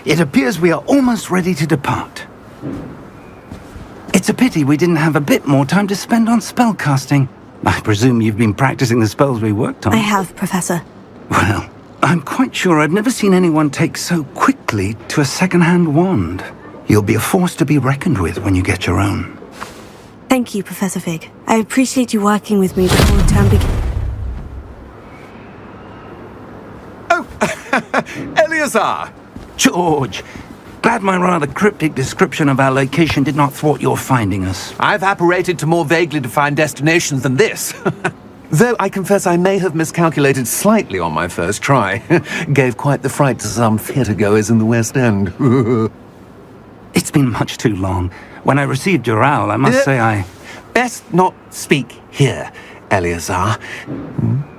It appears we are almost ready to depart. It's a pity we didn't have a bit more time to spend on spellcasting. I presume you've been practicing the spells we worked on. I have, Professor. Well, I'm quite sure I've never seen anyone take so quickly to a second-hand wand. You'll be a force to be reckoned with when you get your own. Thank you, Professor Fig. I appreciate you working with me before the term begins. Oh, Eleazar! George! Glad my rather cryptic description of our location did not thwart your finding us. I've apparated to more vaguely defined destinations than this. Though I confess I may have miscalculated slightly on my first try. Gave quite the fright to some theatre-goers in the West End. It's been much too long. When I received your owl, I must say I... Best not speak here, Eleazar.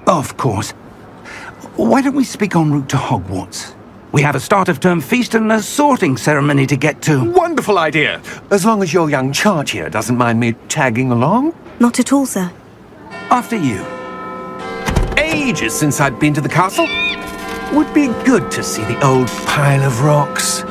Of course. Why don't we speak en route to Hogwarts? We have a start-of-term feast and a sorting ceremony to get to. Wonderful idea! As long as your young charge here doesn't mind me tagging along. Not at all, sir. After you. Ages since I'd been to the castle. Would be good to see the old pile of rocks.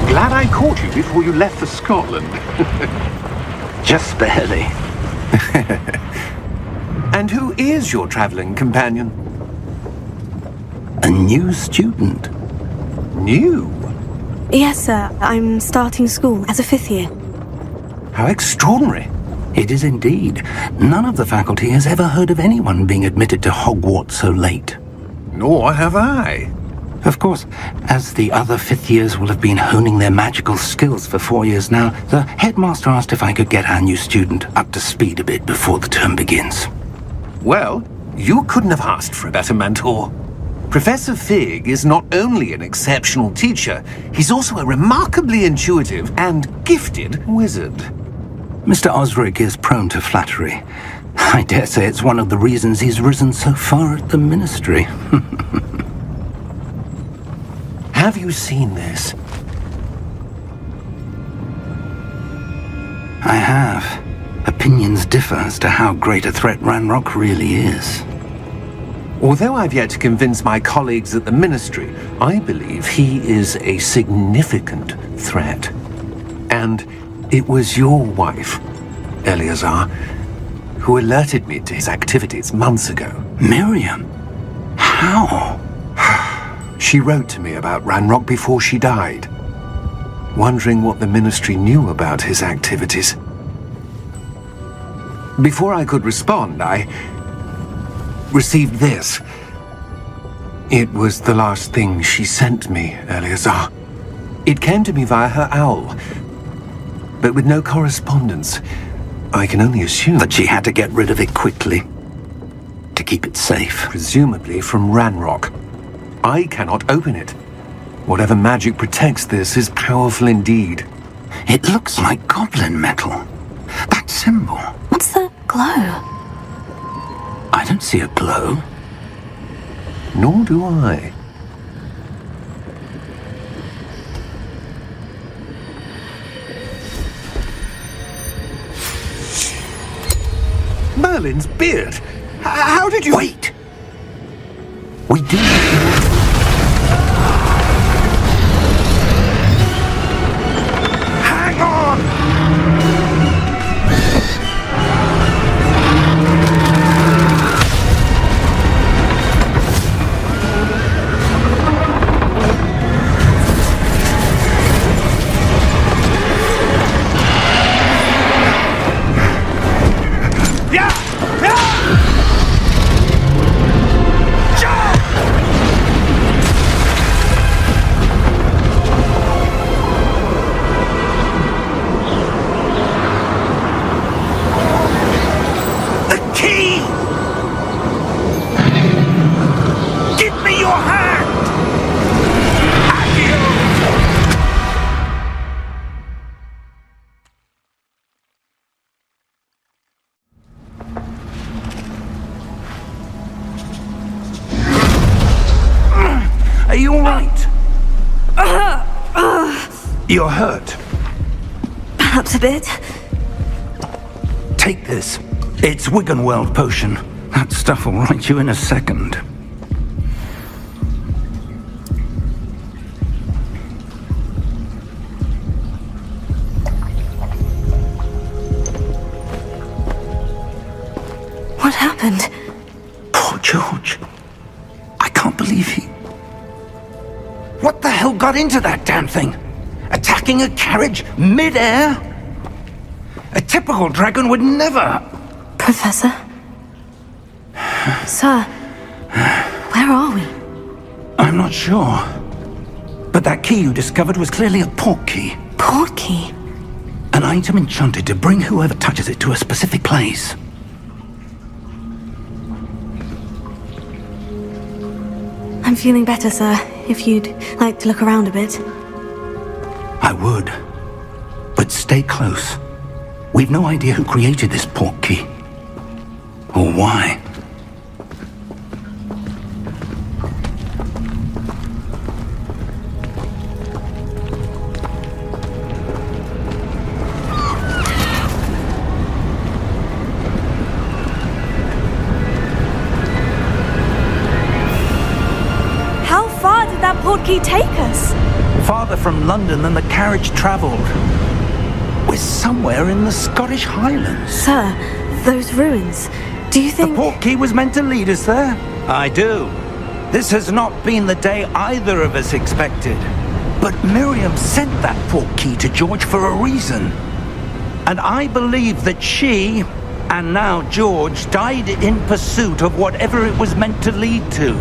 Glad I caught you before you left for Scotland. Just barely. And who is your traveling companion? A new student. New? Yes, sir. I'm starting school as a 5th year. How extraordinary. It is indeed. None of the faculty has ever heard of anyone being admitted to Hogwarts so late. Nor have I. Of course, as the other 5th years will have been honing their magical skills for 4 years now, the headmaster asked if I could get our new student up to speed a bit before the term begins. Well, you couldn't have asked for a better mentor. Professor Fig is not only an exceptional teacher, he's also a remarkably intuitive and gifted wizard. Mr. Osric is prone to flattery. I dare say it's one of the reasons he's risen so far at the ministry. Have you seen this? I have. Opinions differ as to how great a threat Ranrock really is. Although I've yet to convince my colleagues at the Ministry, I believe he is a significant threat. And it was your wife, Eleazar, who alerted me to his activities months ago. Miriam? How? She wrote to me about Ranrock before she died, wondering what the Ministry knew about his activities. Before I could respond, I received this. It was the last thing she sent me, Eleazar. It came to me via her owl, but with no correspondence. I can only assume That she had to get rid of it quickly, to keep it safe. presumably from Ranrock. I cannot open it. Whatever magic protects this is powerful indeed. It looks like goblin metal. That symbol. What's the glow? I don't see a glow. Nor do I. Merlin's beard! How did you... Wait! We do... Hang on! you all right? You're hurt. Perhaps a bit. Take this. It's Wiggenweld potion. That stuff will right you in a second. What happened? Poor George. I can't believe he... What the hell got into that damn thing? Attacking a carriage mid-air? A typical dragon would never... Professor? Sir, where are we? I'm not sure. But that key you discovered was clearly a port key. Port key? An item enchanted to bring whoever touches it to a specific place. I'm feeling better, sir. If you'd like to look around a bit. I would. But stay close. We've no idea who created this port key. Or why. How far did that port key take us? Farther from London than the carriage travelled. We're somewhere in the Scottish Highlands. Sir, those ruins. Do you The think... port key was meant to lead us there? I do. This has not been the day either of us expected. But Miriam sent that port key to George for a reason. And I believe that she, and now George, died in pursuit of whatever it was meant to lead to.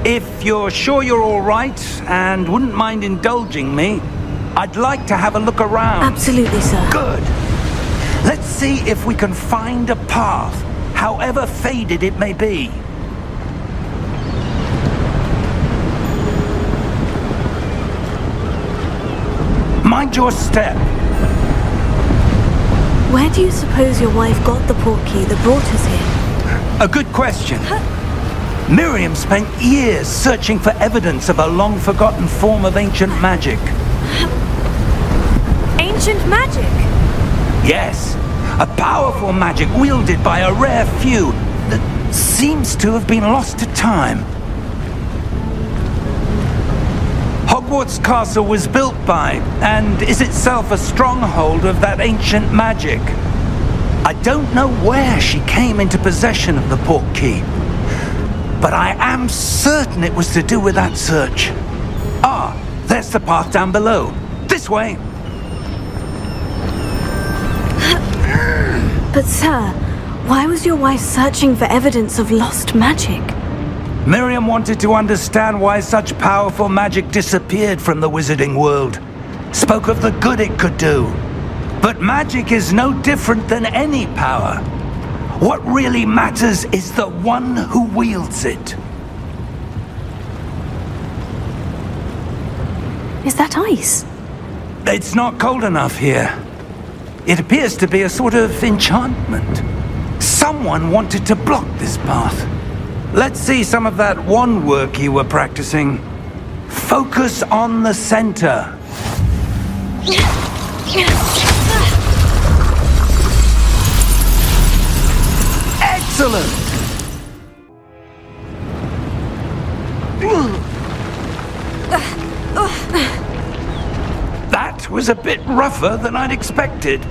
If you're sure you're all right and wouldn't mind indulging me, I'd like to have a look around. Absolutely, sir. Good. Let's see if we can find a path, however faded it may be. Mind your step. Where do you suppose your wife got the port key that brought us here? A good question. Miriam spent years searching for evidence of a long-forgotten form of ancient magic. Ancient magic? Yes, a powerful magic wielded by a rare few that seems to have been lost to time. Hogwarts Castle was built by, and is itself a stronghold of that ancient magic. I don't know where she came into possession of the port key, but I am certain it was to do with that search. Ah, there's the path down below. This way. But sir, why was your wife searching for evidence of lost magic? Miriam wanted to understand why such powerful magic disappeared from the wizarding world. Spoke of the good it could do. But magic is no different than any power. What really matters is the one who wields it. Is that ice? It's not cold enough here. It appears to be a sort of enchantment. Someone wanted to block this path. Let's see some of that wand work you were practicing. Focus on the center. Excellent! That was a bit rougher than I'd expected.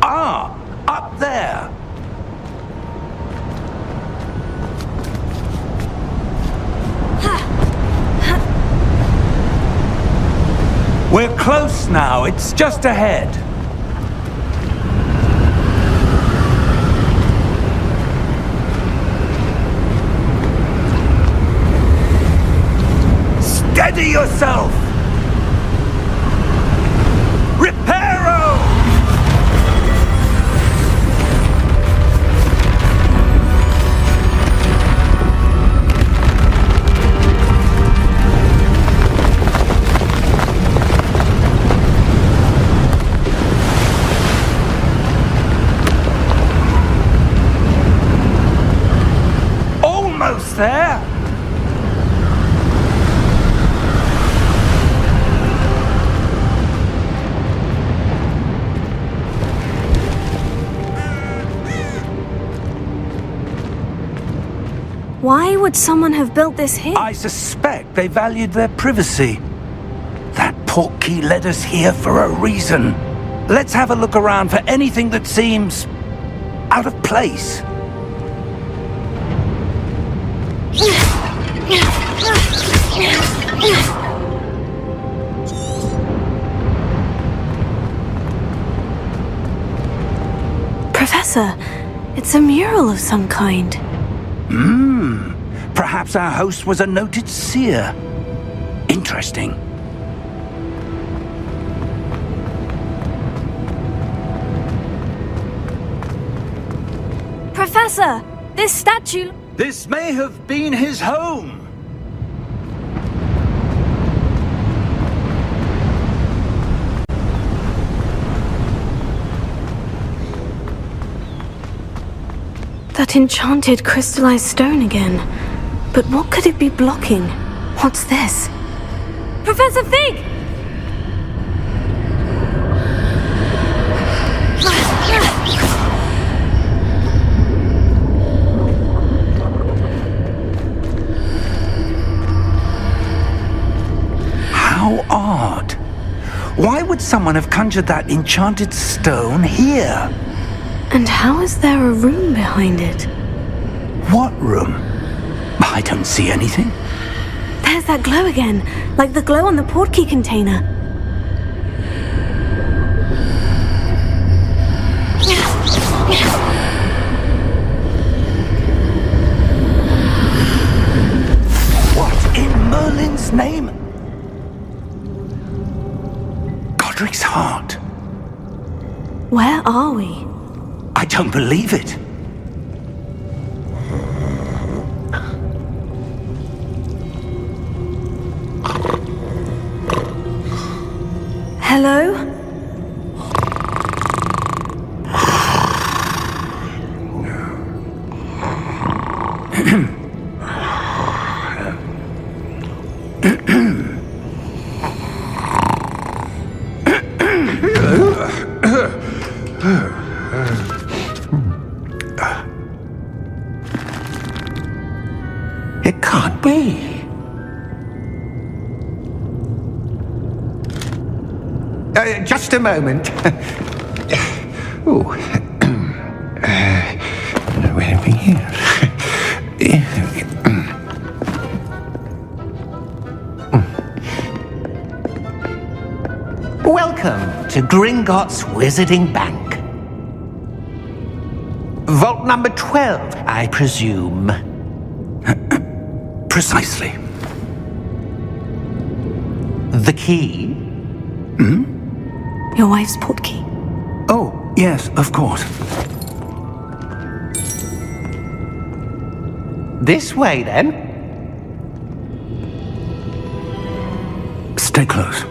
Ah, up there. We're close now. It's just ahead. Steady yourself! Reparo! Why would someone have built this here? I suspect they valued their privacy. That portkey led us here for a reason. Let's have a look around for anything that seems out of place. Professor, it's a mural of some kind. Perhaps our host was a noted seer. Interesting. Professor, this statue... This may have been his home. That enchanted crystallized stone again. But what could it be blocking? What's this? Professor Fig! How odd. Why would someone have conjured that enchanted stone here? And how is there a room behind it? What room? I don't see anything. There's that glow again, like the glow on the portkey container. What in Merlin's name? Godric's heart. Where are we? I don't believe it. Hello? It can't be. Just a moment. Oh. Where are we here? Welcome to Gringotts Wizarding Bank. Vault number 12, I presume. Precisely. The key? Your wife's portkey. Oh, yes, of course. This way, then. Stay close.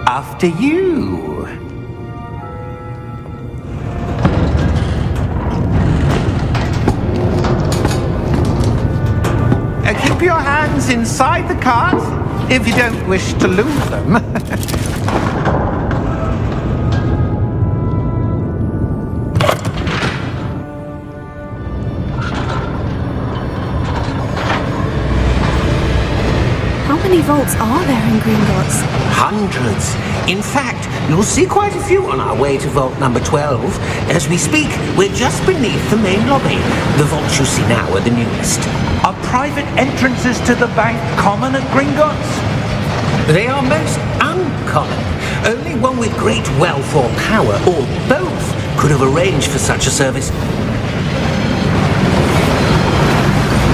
After you. Keep your hands inside the cart if you don't wish to lose them. How many vaults are there in Gringotts? Hundreds. In fact, you'll see quite a few on our way to vault number 12. As we speak, we're just beneath the main lobby. The vaults you see now are the newest. Are private entrances to the bank common at Gringotts? They are most uncommon. Only one with great wealth or power, or both, could have arranged for such a service.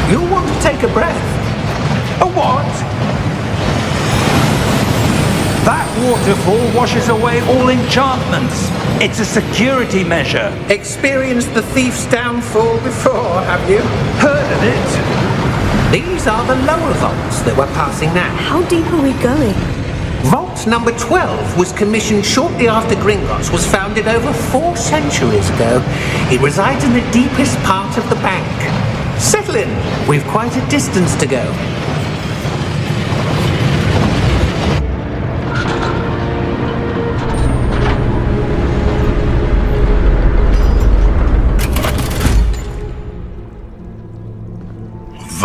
You'll want to take a breath. A what? That waterfall washes away all enchantments. It's a security measure. Experienced the thief's downfall before, have you? Heard of it? These are the lower vaults that we're passing now. How deep are we going? Vault number 12 was commissioned shortly after Gringotts was founded over 4 centuries ago. It resides in the deepest part of the bank. Settle in. We've quite a distance to go.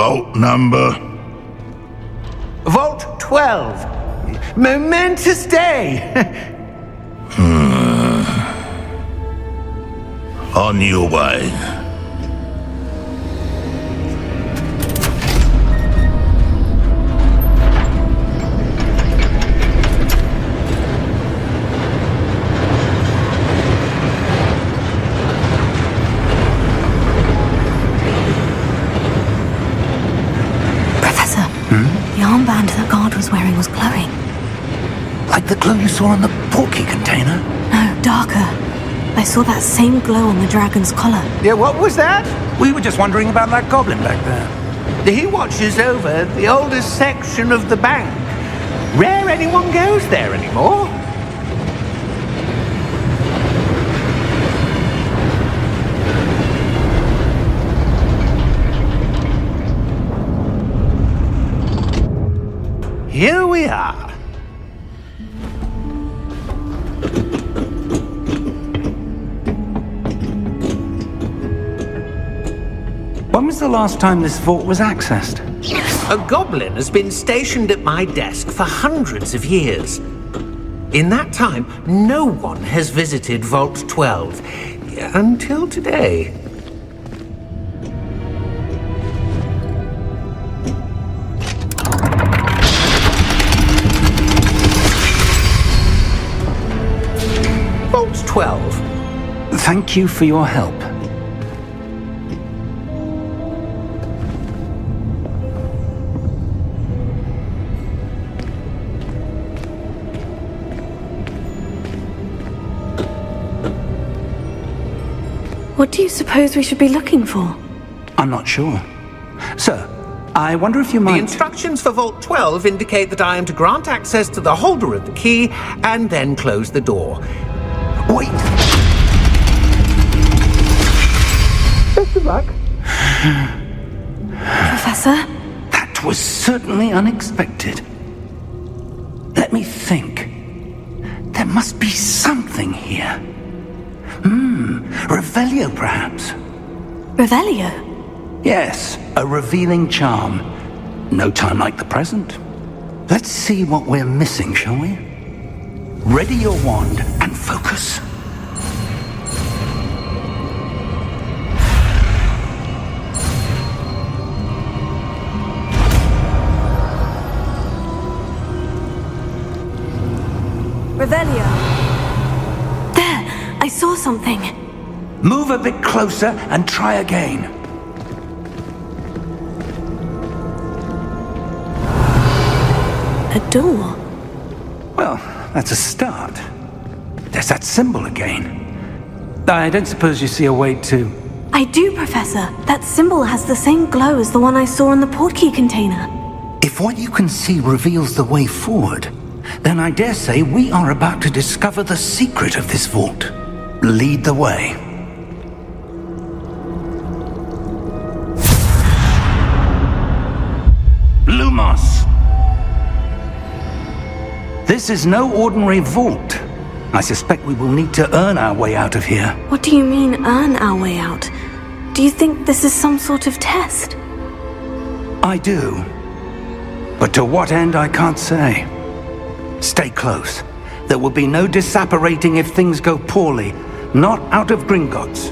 Vault number? Vault 12. Momentous day. On your way. Professor, the armband that guard was wearing was glowing. Like the glow you saw on the porky container? No, darker. I saw that same glow on the dragon's collar. Yeah, what was that? We were just wondering about that goblin back there. He watches over the oldest section of the bank. Rare anyone goes there anymore. Here we are. When was the last time this vault was accessed? A goblin has been stationed at my desk for hundreds of years. In that time, no one has visited Vault 12 until today. Vault 12. Thank you for your help. What do you suppose we should be looking for? I'm not sure. Sir, I wonder if you The might... instructions for Vault 12 indicate that I am to grant access to the holder of the key and then close the door. Wait! Best of luck. Professor? That was certainly unexpected. Let me think. There must be something here. Revelio, perhaps? Revelio? Yes, a revealing charm. No time like the present. Let's see what we're missing, shall we? Ready your wand and focus. Revelio. There! I saw something. Move a bit closer and try again. A door. Well, that's a start. There's that symbol again. I don't suppose you see a way to... I do, Professor. That symbol has the same glow as the one I saw in the portkey container. If what you can see reveals the way forward, then I dare say we are about to discover the secret of this vault. Lead the way. Lumos! This is no ordinary vault. I suspect we will need to earn our way out of here. What do you mean, earn our way out? Do you think this is some sort of test? I do. But to what end, I can't say. Stay close. There will be no disapparating if things go poorly. Not out of Gringotts.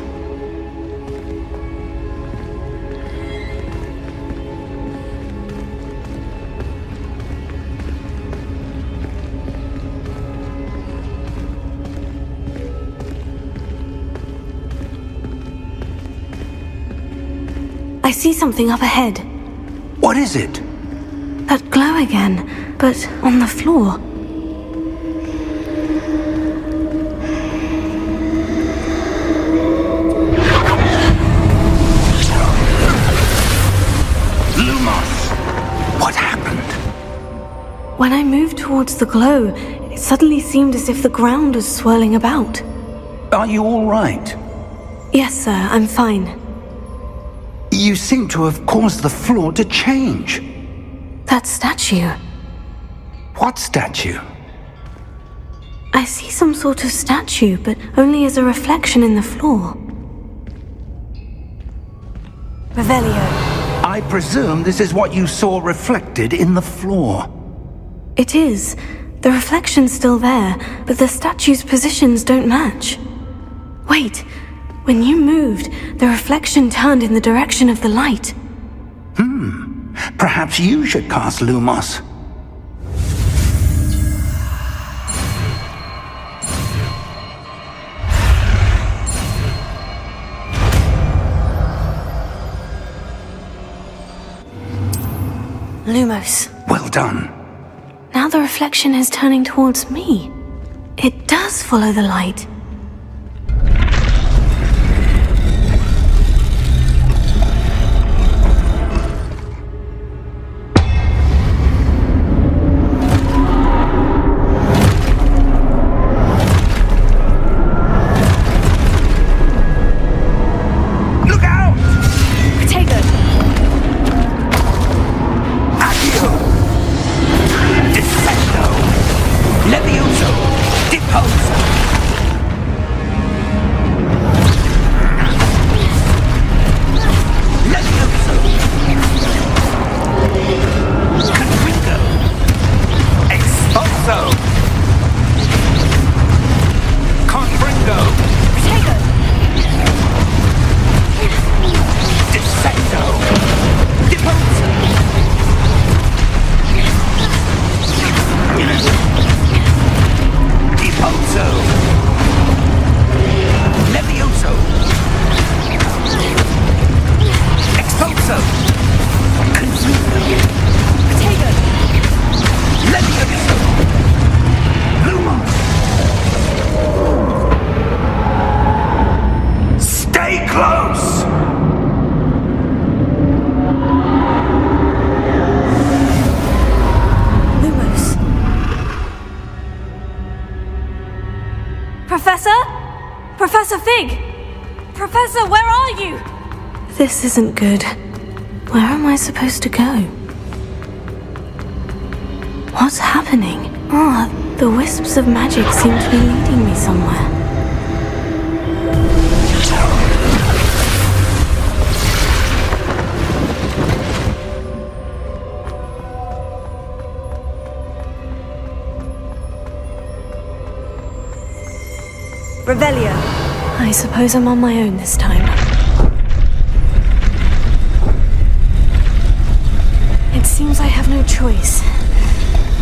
I see something up ahead. What is it? That glow again, but on the floor. Lumos! What happened? When I moved towards the glow, it suddenly seemed as if the ground was swirling about. Are you all right? Yes, sir, I'm fine. You seem to have caused the floor to change. That statue. What statue? I see some sort of statue, but only as a reflection in the floor. Revelio. I presume this is what you saw reflected in the floor. It is. The reflection's still there, but the statue's positions don't match. Wait, when you moved, the reflection turned in the direction of the light. Perhaps you should cast Lumos. Lumos. Well done. Now the reflection is turning towards me. It does follow the light. Look out! Potato! Accio! Descendo! Levioso! Deposo! Levioso! Confringo! Expulso! Confringo! Potato! Descendo! Deposo! Deposo! Levioso! Expulso! Confringo! Potato! Levioso! Lumos! Stay close! Lumos. Professor? Professor Fig! Professor, where are you? This isn't good. Where am I supposed to go? What's happening? Ah, the wisps of magic seem to be leading me somewhere. Revelio. I suppose I'm on my own this time. It seems I have no choice.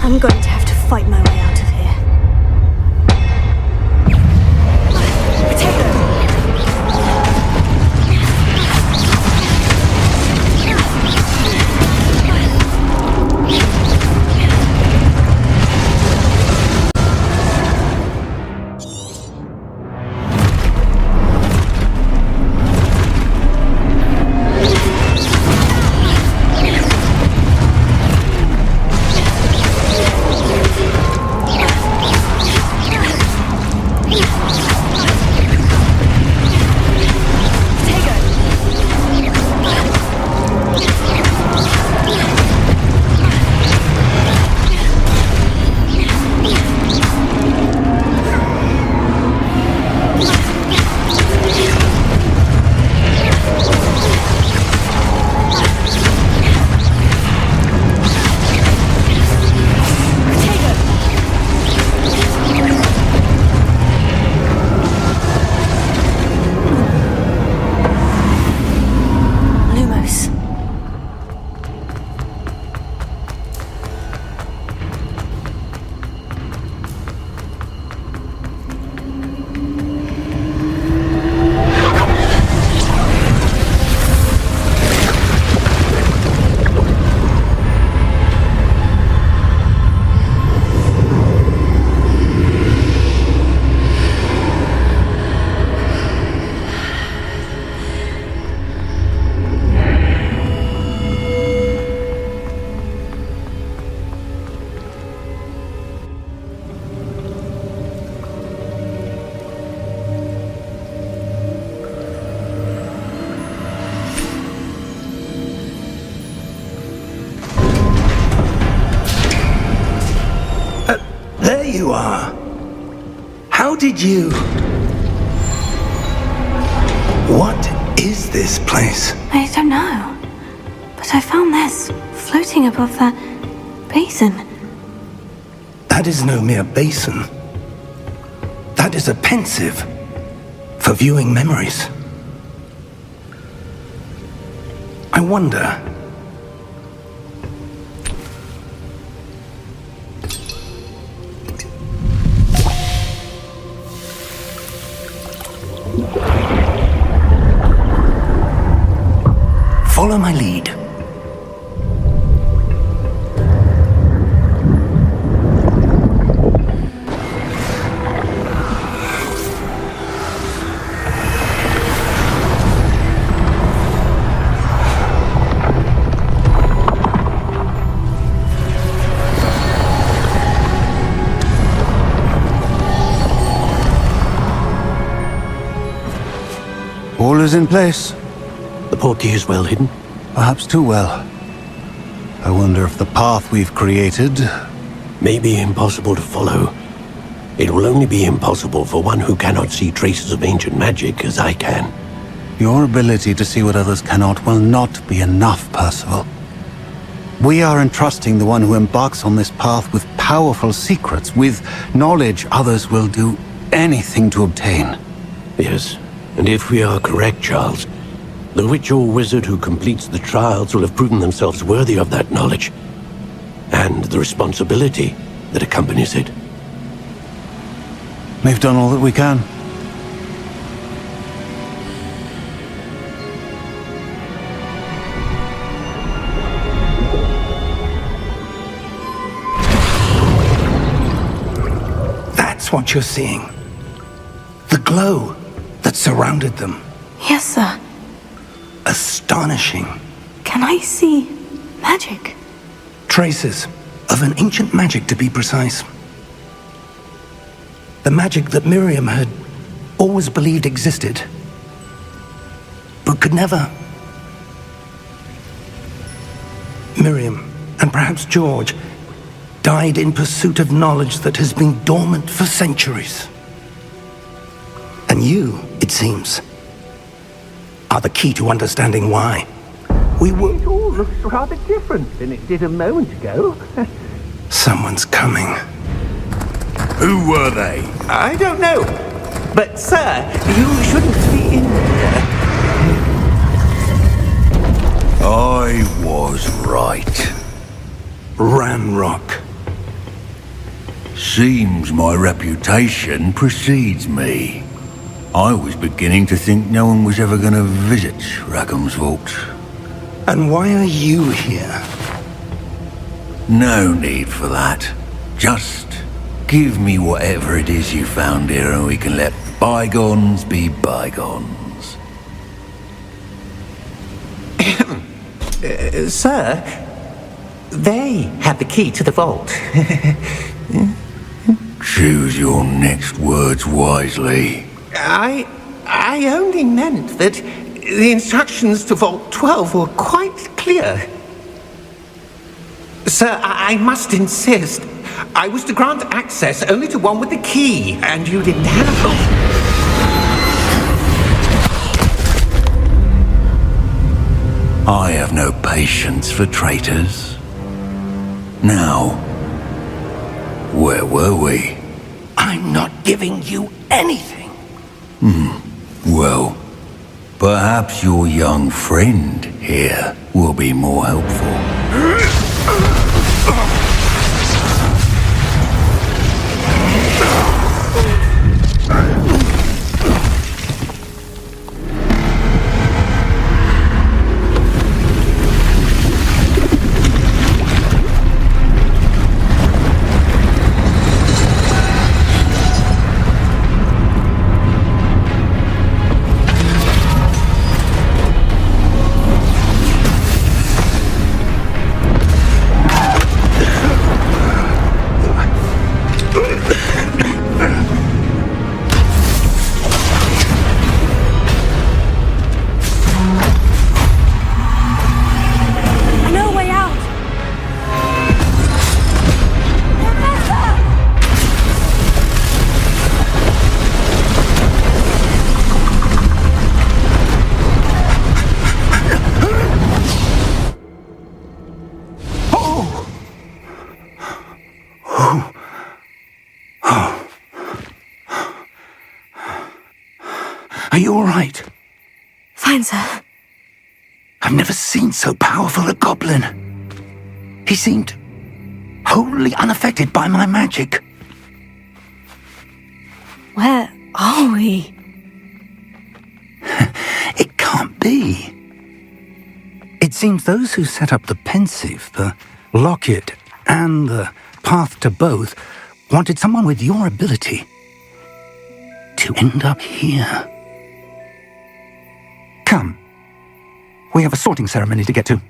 I'm going to have to fight my way out of here. Potato! There you are. How did you... What is this place? I don't know. But I found this, floating above that basin. That is no mere basin. That is a pensive for viewing memories. I wonder... Follow my lead. All is in place. The portkey is well hidden. Perhaps too well. I wonder if the path we've created... May be impossible to follow. It will only be impossible for one who cannot see traces of ancient magic as I can. Your ability to see what others cannot will not be enough, Percival. We are entrusting the one who embarks on this path with powerful secrets, with knowledge others will do anything to obtain. Yes, and if we are correct, Charles, the witch or wizard who completes the trials will have proven themselves worthy of that knowledge, and the responsibility that accompanies it. We've done all that we can. That's what you're seeing. The glow that surrounded them. Yes, sir. Astonishing. Can I see magic? Traces of an ancient magic, to be precise. The magic that Miriam had always believed existed, but could never. Miriam, and perhaps George, died in pursuit of knowledge that has been dormant for centuries. And you, it seems, are the key to understanding why. It all looks rather different than it did a moment ago. Someone's coming. Who were they? I don't know. But, sir, you shouldn't be in here. I was right. Ranrock. Seems my reputation precedes me. I was beginning to think no one was ever going to visit Rackham's vault. And why are you here? No need for that. Just give me whatever it is you found here and we can let bygones be bygones. Sir, they have the key to the vault. Choose your next words wisely. I only meant that the instructions to Vault 12 were quite clear. Sir, I must insist. I was to grant access only to one with the key, and you didn't have it. I have no patience for traitors. Now, where were we? I'm not giving you anything. Well, perhaps your young friend here will be more helpful. Are you all right? Fine, sir. I've never seen so powerful a goblin. He seemed wholly unaffected by my magic. Where are we? It can't be. It seems those who set up the pensive, the locket, and the path to both wanted someone with your ability to end up here. Come. We have a sorting ceremony to get to.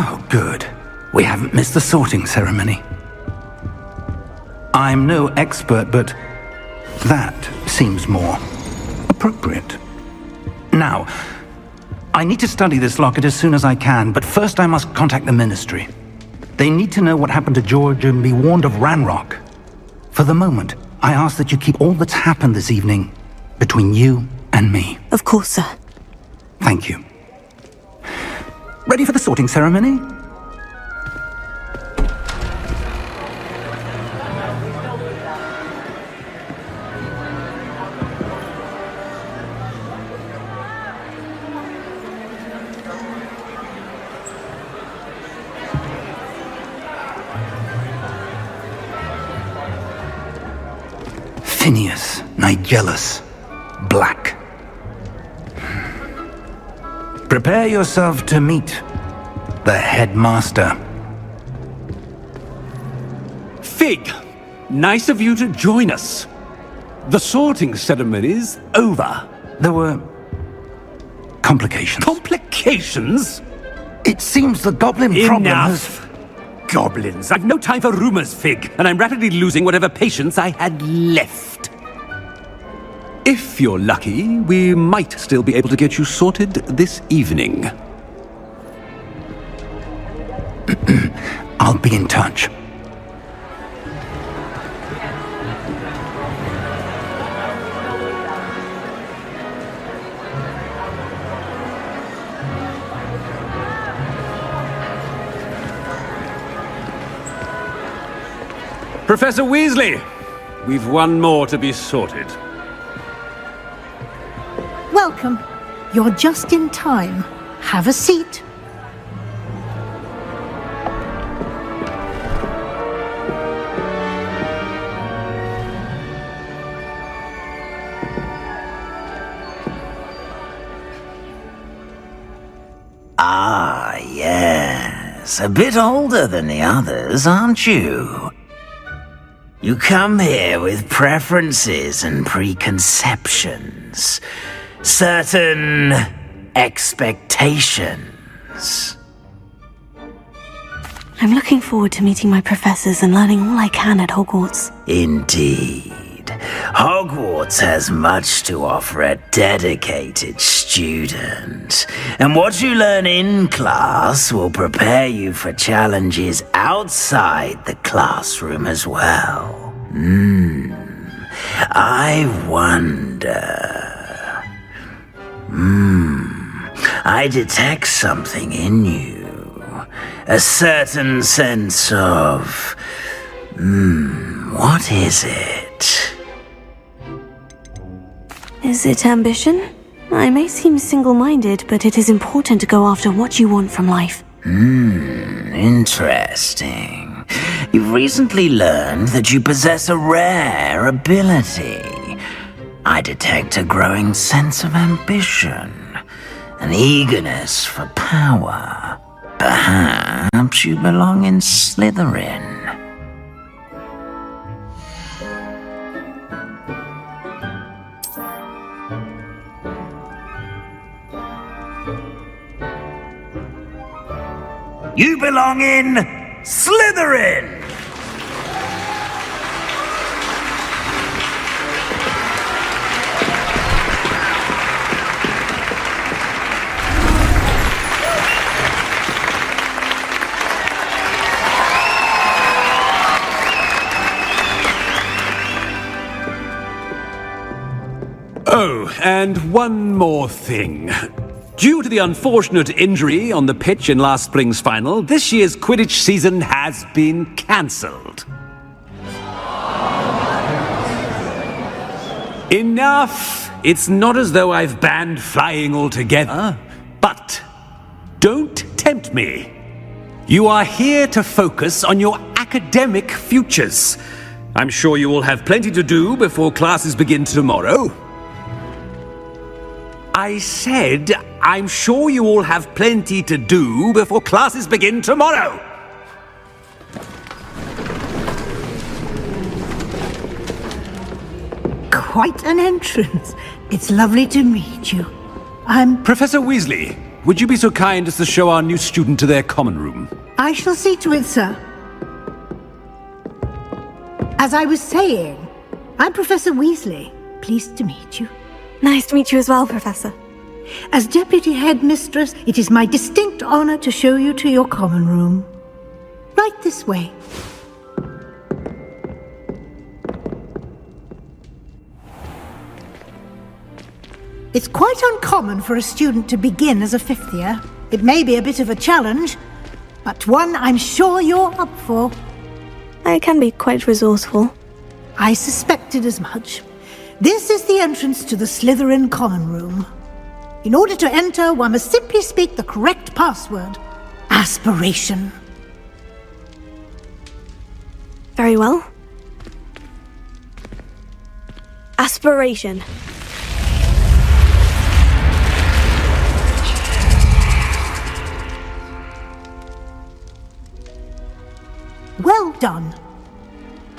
Oh, good. We haven't missed the sorting ceremony. I'm no expert, but that seems more appropriate. Now, I need to study this locket as soon as I can, but first I must contact the Ministry. They need to know what happened to George and be warned of Ranrock. For the moment, I ask that you keep all that's happened this evening between you and me. Of course, sir. Thank you. Ready for the sorting ceremony? Phineas, Nigellus, Black. Prepare yourself to meet the headmaster. Fig, nice of you to join us. The sorting ceremony's over. There were complications. Complications? It seems the goblin problem has... Enough! Goblins. I've no time for rumors, Fig, and I'm rapidly losing whatever patience I had left. If you're lucky, we might still be able to get you sorted this evening. I'll be in touch. Professor Weasley, we've one more to be sorted. Welcome. You're just in time. Have a seat. Ah, yes. A bit older than the others, aren't you? You come here with preferences and preconceptions. Certain expectations. I'm looking forward to meeting my professors and learning all I can at Hogwarts. Indeed. Hogwarts has much to offer a dedicated student. And what you learn in class will prepare you for challenges outside the classroom as well. I wonder... I detect something in you. A certain sense of... what is it? Is it ambition? I may seem single-minded, but it is important to go after what you want from life. Interesting. You've recently learned that you possess a rare ability. I detect a growing sense of ambition, an eagerness for power. Perhaps you belong in Slytherin. You belong in Slytherin! Oh, and one more thing. Due to the unfortunate injury on the pitch in last spring's final, this year's Quidditch season has been cancelled. Enough! It's not as though I've banned flying altogether, but don't tempt me. You are here to focus on your academic futures. I'm sure you will have plenty to do before classes begin tomorrow. I said, I'm sure you all have plenty to do before classes begin tomorrow. Quite an entrance. It's lovely to meet you. I'm... Professor Weasley, would you be so kind as to show our new student to their common room? I shall see to it, sir. As I was saying, I'm Professor Weasley. Pleased to meet you. Nice to meet you as well, Professor. As Deputy Headmistress, it is my distinct honor to show you to your common room. Right this way. It's quite uncommon for a student to begin as a fifth year. It may be a bit of a challenge, but one I'm sure you're up for. I can be quite resourceful. I suspected as much. This is the entrance to the Slytherin common room. In order to enter, one must simply speak the correct password. Aspiration. Very well. Aspiration. Well done.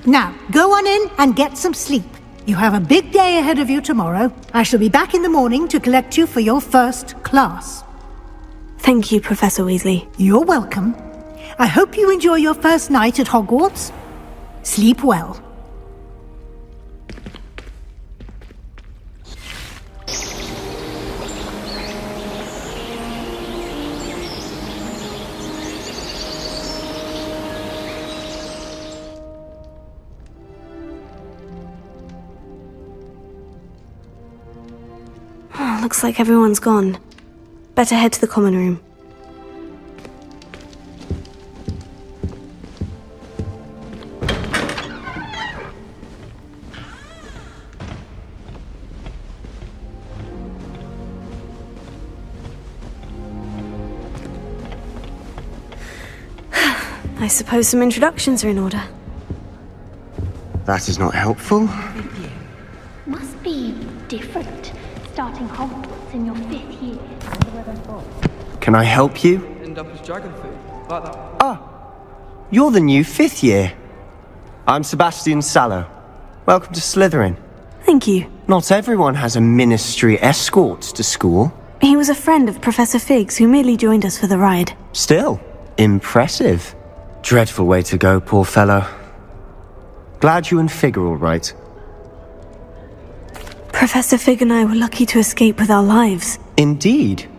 Now, go on in and get some sleep. You have a big day ahead of you tomorrow. I shall be back in the morning to collect you for your first class. Thank you, Professor Weasley. You're welcome. I hope you enjoy your first night at Hogwarts. Sleep well. Looks like everyone's gone. Better head to the common room. I suppose some introductions are in order. That is not helpful. Must be different, starting Hogwarts in your 5th year. Can I help you? End up as dragon food, like that. Ah, you're the new 5th year. I'm Sebastian Sallow. Welcome to Slytherin. Thank you. Not everyone has a ministry escort to school. He was a friend of Professor Fig's who merely joined us for the ride. Still, impressive. Dreadful way to go, poor fellow. Glad you and Fig are all right. Professor Fig and I were lucky to escape with our lives. Indeed.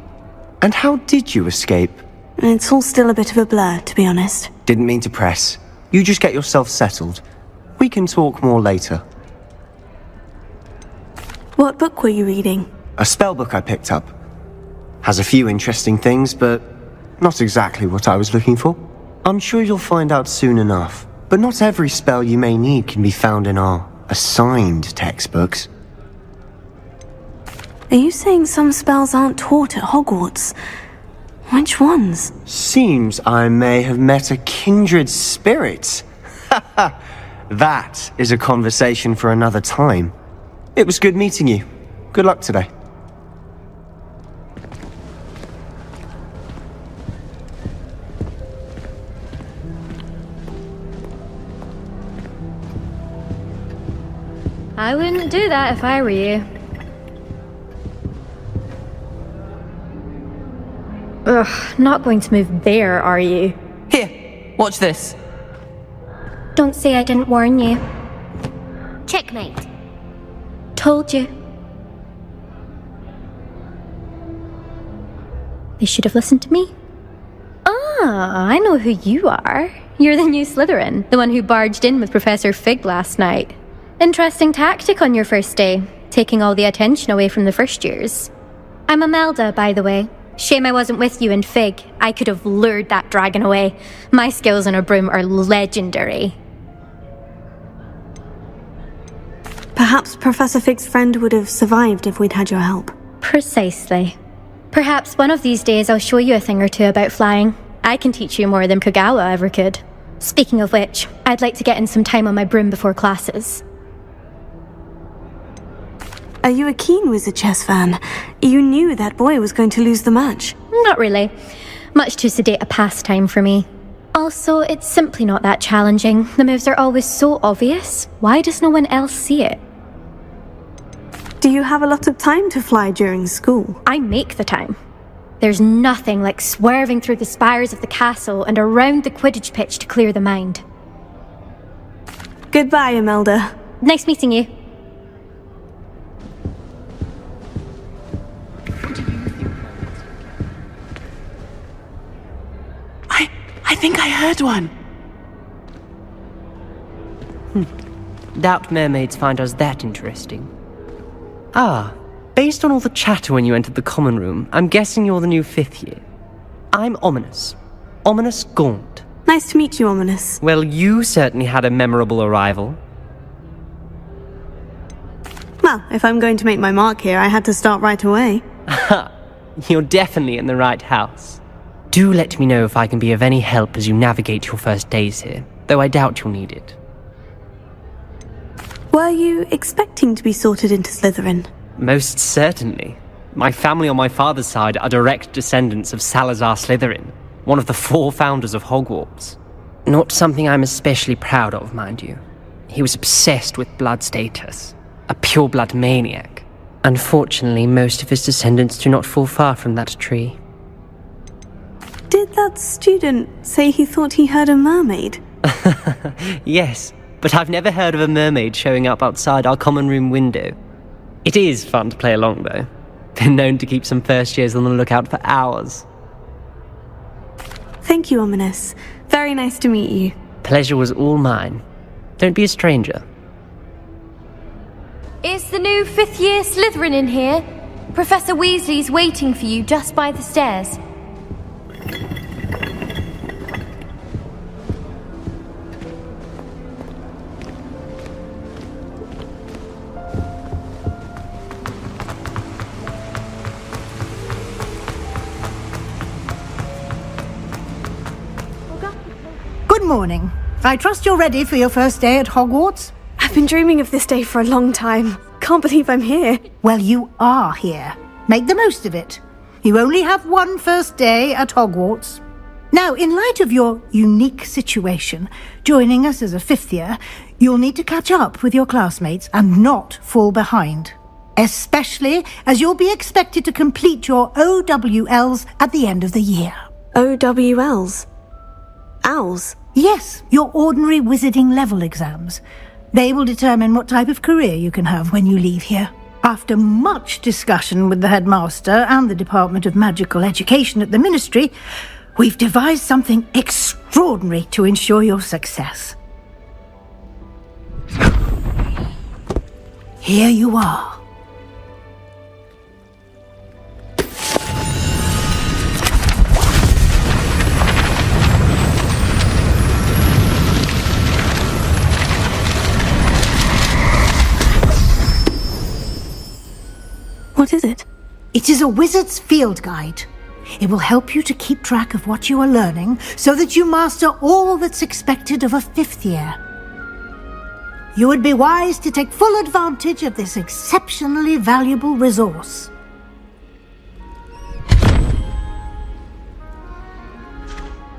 And how did you escape? It's all still a bit of a blur, to be honest. Didn't mean to press. You just get yourself settled. We can talk more later. What book were you reading? A spell book I picked up. Has a few interesting things, but not exactly what I was looking for. I'm sure you'll find out soon enough. But not every spell you may need can be found in our assigned textbooks. Are you saying some spells aren't taught at Hogwarts? Which ones? Seems I may have met a kindred spirit. That is a conversation for another time. It was good meeting you. Good luck today. I wouldn't do that if I were you. Ugh, not going to move there, are you? Here, watch this. Don't say I didn't warn you. Checkmate. Told you. They should have listened to me. Ah, I know who you are. You're the new Slytherin, the one who barged in with Professor Fig last night. Interesting tactic on your first day, taking all the attention away from the first years. I'm Imelda, by the way. Shame I wasn't with you in Fig. I could have lured that dragon away. My skills on a broom are legendary. Perhaps Professor Fig's friend would have survived if we'd had your help. Precisely. Perhaps one of these days I'll show you a thing or two about flying. I can teach you more than Kogawa ever could. Speaking of which, I'd like to get in some time on my broom before classes. Are you a keen Wizard chess fan? You knew that boy was going to lose the match. Not really. Much too sedate a pastime for me. Also, it's simply not that challenging. The moves are always so obvious. Why does no one else see it? Do you have a lot of time to fly during school? I make the time. There's nothing like swerving through the spires of the castle and around the Quidditch pitch to clear the mind. Goodbye, Imelda. Nice meeting you. I think I heard one. Doubt mermaids find us that interesting. Ah, based on all the chatter when you entered the common room, I'm guessing you're the new 5th year. I'm Ominous. Ominous Gaunt. Nice to meet you, Ominous. Well, you certainly had a memorable arrival. Well, if I'm going to make my mark here, I had to start right away. You're definitely in the right house. Do let me know if I can be of any help as you navigate your first days here, though I doubt you'll need it. Were you expecting to be sorted into Slytherin? Most certainly. My family on my father's side are direct descendants of Salazar Slytherin, one of the 4 founders of Hogwarts. Not something I'm especially proud of, mind you. He was obsessed with blood status, a pure-blood maniac. Unfortunately, most of his descendants do not fall far from that tree. Did that student say he thought he heard a mermaid? Yes, but I've never heard of a mermaid showing up outside our common room window. It is fun to play along, though. Been known to keep some first years on the lookout for hours. Thank you, Ominous. Very nice to meet you. Pleasure was all mine. Don't be a stranger. Is the new 5th year Slytherin in here? Professor Weasley's waiting for you just by the stairs. Good morning. I trust you're ready for your first day at Hogwarts? I've been dreaming of this day for a long time. Can't believe I'm here. Well, you are here. Make the most of it. You only have one first day at Hogwarts. Now, in light of your unique situation, joining us as a 5th year, you'll need to catch up with your classmates and not fall behind. Especially as you'll be expected to complete your OWLs at the end of the year. OWLs? Owls? Yes, your ordinary wizarding level exams. They will determine what type of career you can have when you leave here. After much discussion with the headmaster and the Department of Magical Education at the Ministry, we've devised something extraordinary to ensure your success. Here you are. What is it? It is a wizard's field guide. It will help you to keep track of what you are learning so that you master all that's expected of a 5th year. You would be wise to take full advantage of this exceptionally valuable resource.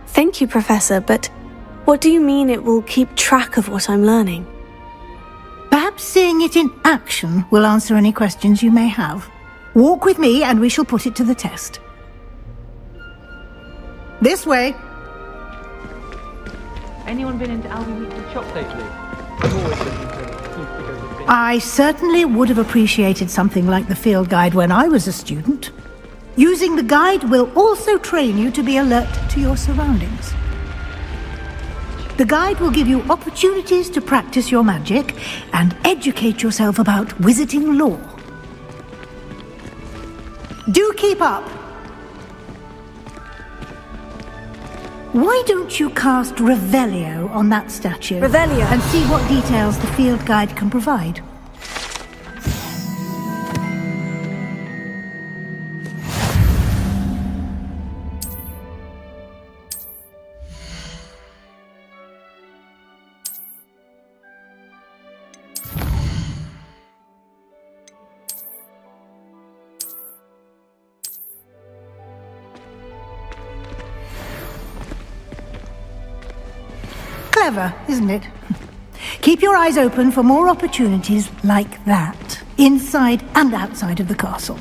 Thank you, Professor, but what do you mean it will keep track of what I'm learning? Perhaps seeing it in action will answer any questions you may have. Walk with me and we shall put it to the test. This way. Anyone been into Aldi Weekly Shop lately? I'm always looking for keep. I certainly would have appreciated something like the field guide when I was a student. Using the guide will also train you to be alert to your surroundings. The guide will give you opportunities to practice your magic and educate yourself about wizarding lore. Do keep up! Why don't you cast Revelio on that statue? Revelio? And see what details the field guide can provide. Clever, isn't it? Keep your eyes open for more opportunities like that, inside and outside of the castle.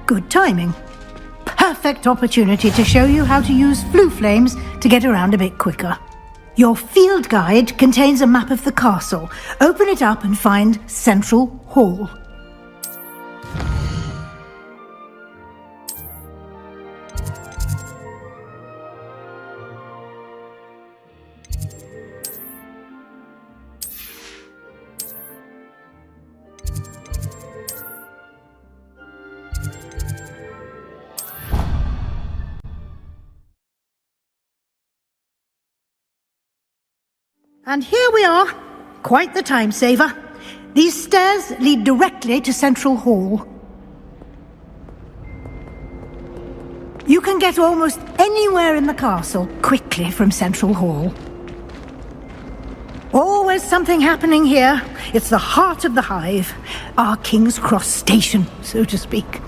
Good timing. Perfect opportunity to show you how to use flue flames to get around a bit quicker. Your field guide contains a map of the castle. Open it up and find Central Hall. And here we are. Quite the time saver. These stairs lead directly to Central Hall. You can get almost anywhere in the castle quickly from Central Hall. Always something happening here. It's the heart of the hive. Our King's Cross station, so to speak.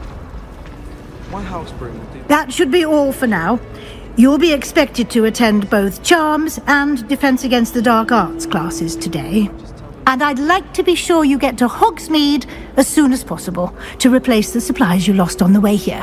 My house broom will do. That should be all for now. You'll be expected to attend both Charms and Defense Against the Dark Arts classes today. And I'd like to be sure you get to Hogsmeade as soon as possible to replace the supplies you lost on the way here.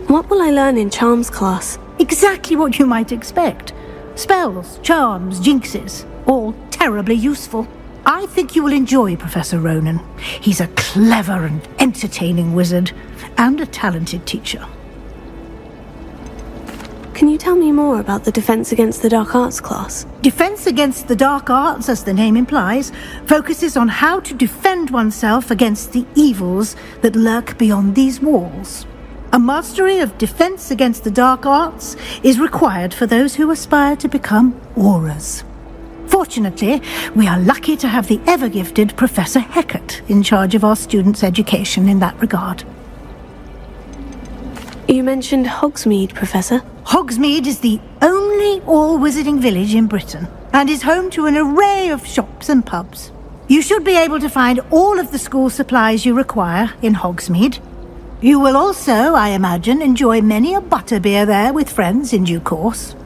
What will I learn in Charms class? Exactly what you might expect. Spells, charms, jinxes, all terribly useful. I think you will enjoy Professor Ronan. He's a clever and entertaining wizard, and a talented teacher. Can you tell me more about the Defense Against the Dark Arts class? Defense Against the Dark Arts, as the name implies, focuses on how to defend oneself against the evils that lurk beyond these walls. A mastery of Defense Against the Dark Arts is required for those who aspire to become auras. Fortunately, we are lucky to have the ever-gifted Professor Hecat in charge of our students' education in that regard. You mentioned Hogsmeade, Professor. Hogsmeade is the only all-wizarding village in Britain and is home to an array of shops and pubs. You should be able to find all of the school supplies you require in Hogsmeade. You will also, I imagine, enjoy many a butterbeer there with friends in due course.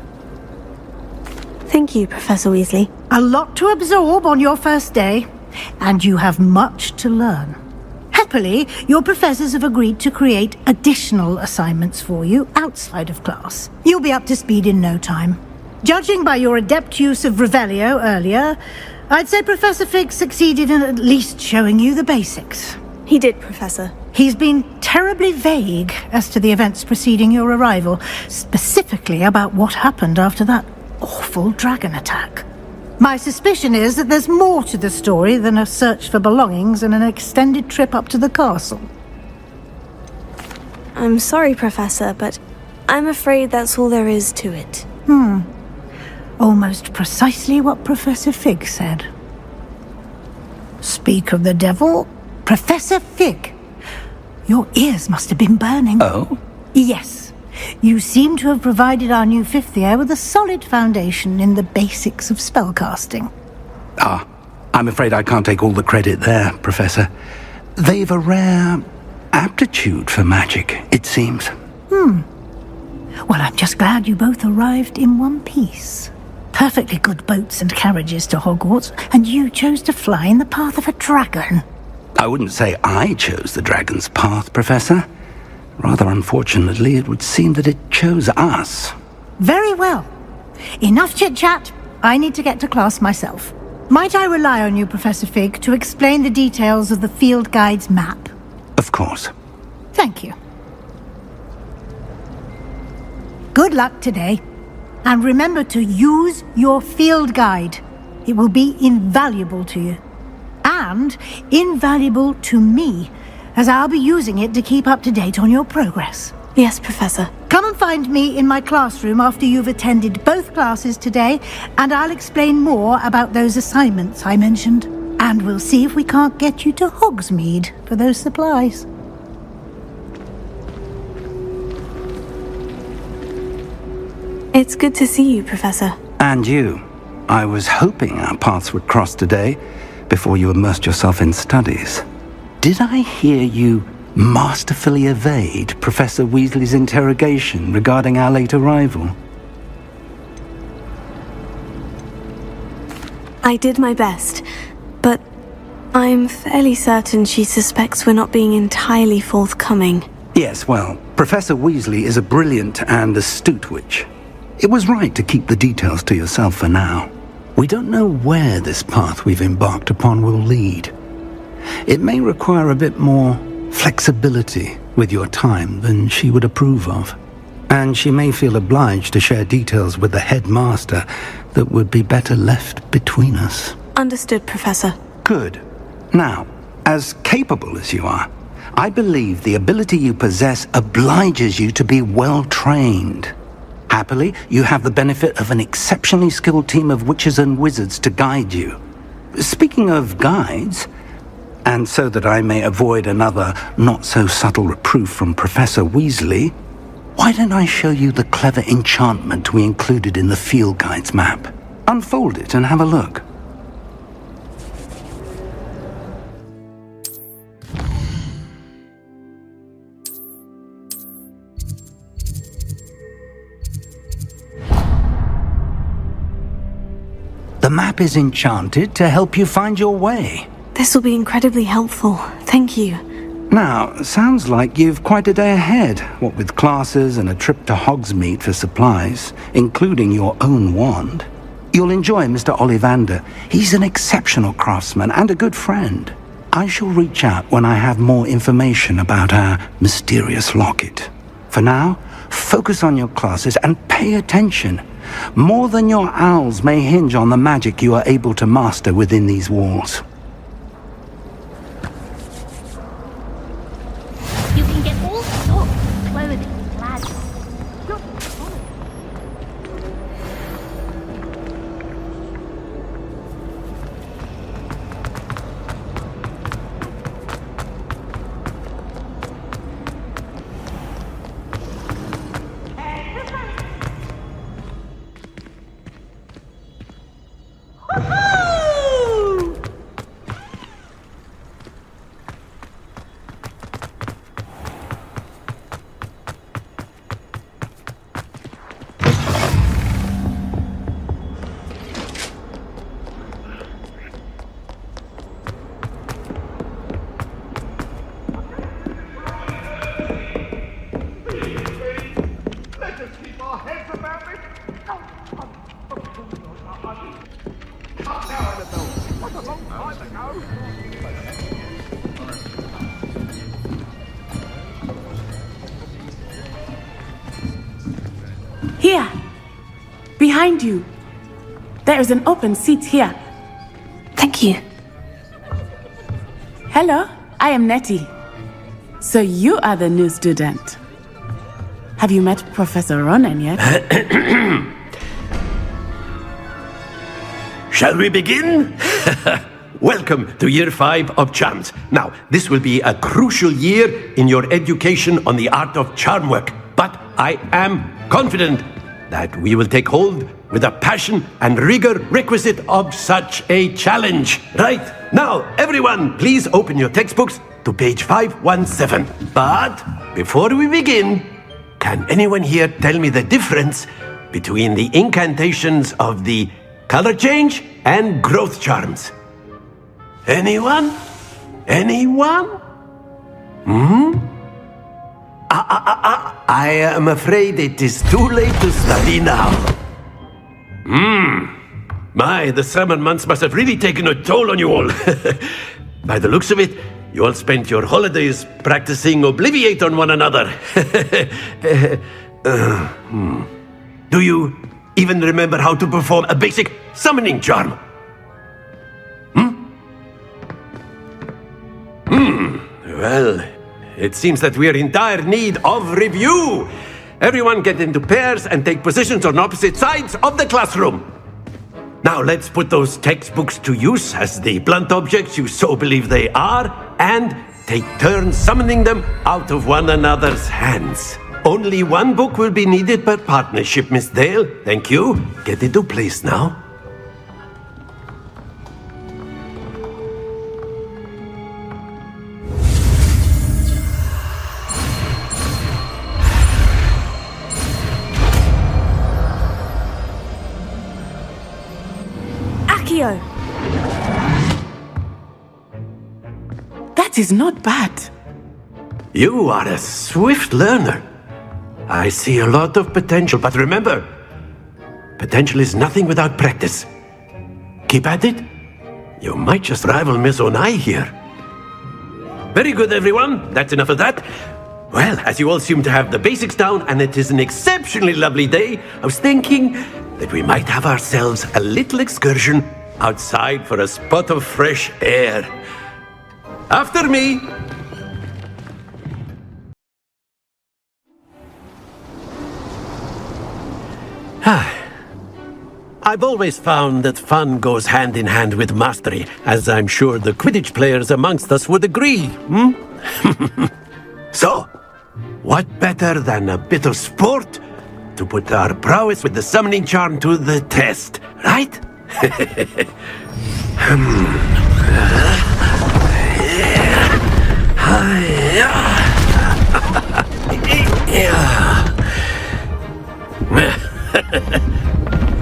Thank you, Professor Weasley. A lot to absorb on your first day, and you have much to learn. Happily, your professors have agreed to create additional assignments for you outside of class. You'll be up to speed in no time. Judging by your adept use of Revelio earlier, I'd say Professor Fig succeeded in at least showing you the basics. He did, Professor. He's been terribly vague as to the events preceding your arrival, specifically about what happened after that awful dragon attack. My suspicion is that there's more to the story than a search for belongings and an extended trip up to the castle. I'm sorry, Professor, but I'm afraid that's all there is to it. Almost precisely what Professor Fig said. Speak of the devil, Professor Fig. Your ears must have been burning. Oh? Yes. You seem to have provided our new fifth year with a solid foundation in the basics of spellcasting. Ah, I'm afraid I can't take all the credit there, Professor. They've a rare aptitude for magic, it seems. Well, I'm just glad you both arrived in one piece. Perfectly good boats and carriages to Hogwarts, and you chose to fly in the path of a dragon. I wouldn't say I chose the dragon's path, Professor. Rather unfortunately, it would seem that it chose us. Very well. Enough chit-chat. I need to get to class myself. Might I rely on you, Professor Fig, to explain the details of the field guide's map? Of course. Thank you. Good luck today. And remember to use your field guide. It will be invaluable to you. And invaluable to me, as I'll be using it to keep up to date on your progress. Yes, Professor. Come and find me in my classroom after you've attended both classes today, and I'll explain more about those assignments I mentioned. And we'll see if we can't get you to Hogsmeade for those supplies. It's good to see you, Professor. And you. I was hoping our paths would cross today, before you immersed yourself in studies. Did I hear you masterfully evade Professor Weasley's interrogation regarding our late arrival? I did my best, but I'm fairly certain she suspects we're not being entirely forthcoming. Yes, well, Professor Weasley is a brilliant and astute witch. It was right to keep the details to yourself for now. We don't know where this path we've embarked upon will lead. It may require a bit more flexibility with your time than she would approve of. And she may feel obliged to share details with the headmaster that would be better left between us. Understood, Professor. Good. Now, as capable as you are, I believe the ability you possess obliges you to be well trained. Happily, you have the benefit of an exceptionally skilled team of witches and wizards to guide you. Speaking of guides, and so that I may avoid another not-so-subtle reproof from Professor Weasley, why don't I show you the clever enchantment we included in the field guide's map? Unfold it and have a look. The map is enchanted to help you find your way. This will be incredibly helpful. Thank you. Now, sounds like you've quite a day ahead, what with classes and a trip to Hogsmeade for supplies, including your own wand. You'll enjoy Mr. Ollivander. He's an exceptional craftsman and a good friend. I shall reach out when I have more information about our mysterious locket. For now, focus on your classes and pay attention. More than your owls may hinge on the magic you are able to master within these walls. You can get all sorts of clothing and lads. Here. Behind you. There is an open seat here. Thank you. Hello, I am Nettie. So you are the new student. Have you met Professor Ronan yet? Shall we begin? Welcome to Year 5 of Charms. Now, this will be a crucial year in your education on the art of charm work. But I am confident that we will take hold with the passion and rigor requisite of such a challenge. Right, now, everyone, please open your textbooks to page 517. But before we begin, can anyone here tell me the difference between the incantations of the color change and growth charms? Anyone? Anyone? I am afraid it is too late to study now. My, the summer months must have really taken a toll on you all. By the looks of it, you all spent your holidays practicing Obliviate on one another. Do you even remember how to perform a basic summoning charm? Well, it seems that we are in dire need of review. Everyone get into pairs and take positions on opposite sides of the classroom. Now let's put those textbooks to use as the blunt objects you so believe they are, and take turns summoning them out of one another's hands. Only one book will be needed per partnership, Miss Dale. Thank you. Get into place now. Akio! That is not bad. You are a swift learner. I see a lot of potential, but remember, potential is nothing without practice. Keep at it. You might just rival Miss Onai here. Very good, everyone. That's enough of that. Well, as you all seem to have the basics down, and it is an exceptionally lovely day, I was thinking that we might have ourselves a little excursion outside for a spot of fresh air. After me! I've always found that fun goes hand in hand with mastery, as I'm sure the Quidditch players amongst us would agree, So, what better than a bit of sport to put our prowess with the summoning charm to the test, right?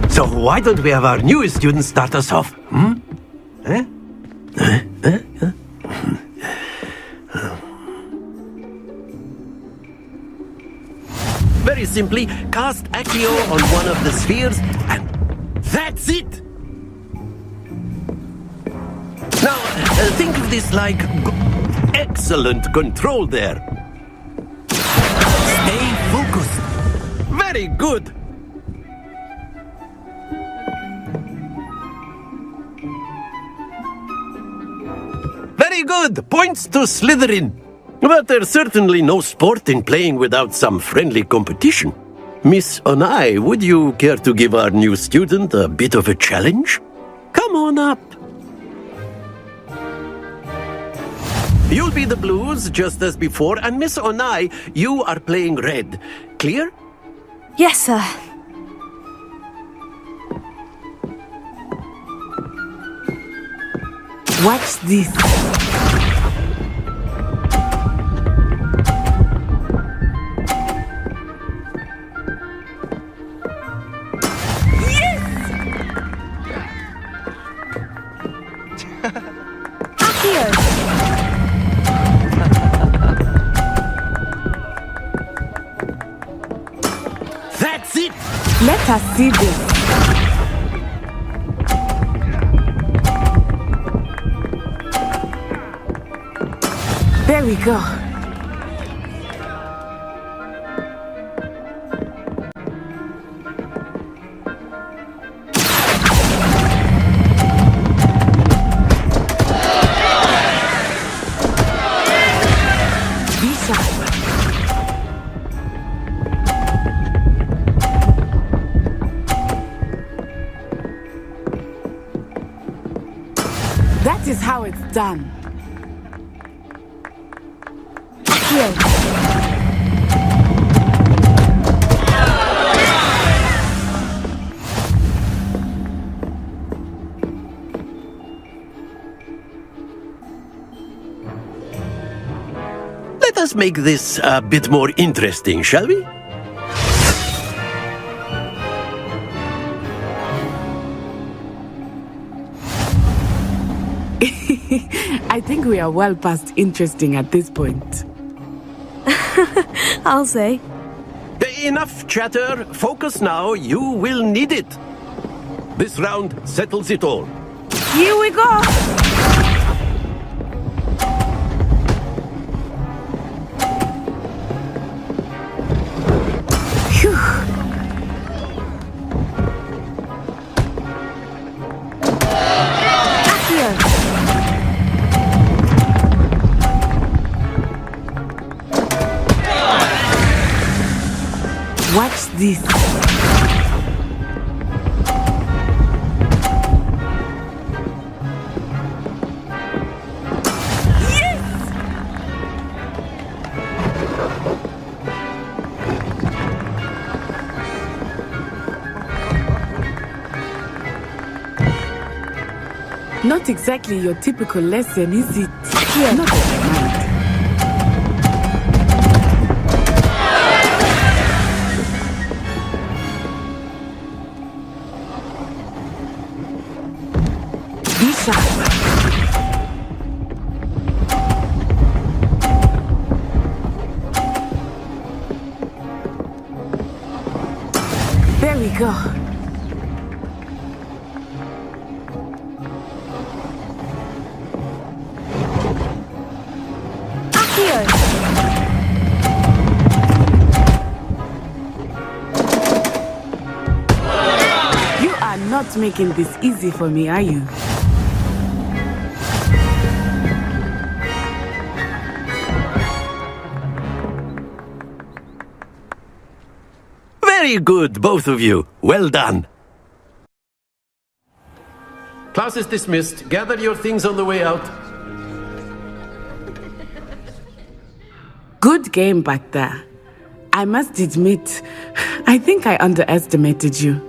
So why don't we have our newest student start us off? Very simply, cast Accio on one of the spheres, and that's it! Now, think of this like excellent control there. Stay focused. Very good. Very good. Points to Slytherin. But there's certainly no sport in playing without some friendly competition. Miss Onai, would you care to give our new student a bit of a challenge? Come on up. You'll be the blues, just as before, and Miss Onai, you are playing red. Clear? Yes, sir. Watch this. That's it! Let us see this. There we go. That is how it's done. Let us make this a bit more interesting, shall we? I think we are well past interesting at this point. I'll say. Enough chatter. Focus now. You will need it. This round settles it all. Here we go! Watch this. Not exactly your typical lesson, is it? Here, not that I mind. Be sharp. There we go. You are not making this easy for me, are you? Very good, both of you. Well done. Class is dismissed. Gather your things on the way out. Good game back there. I must admit, I think I underestimated you.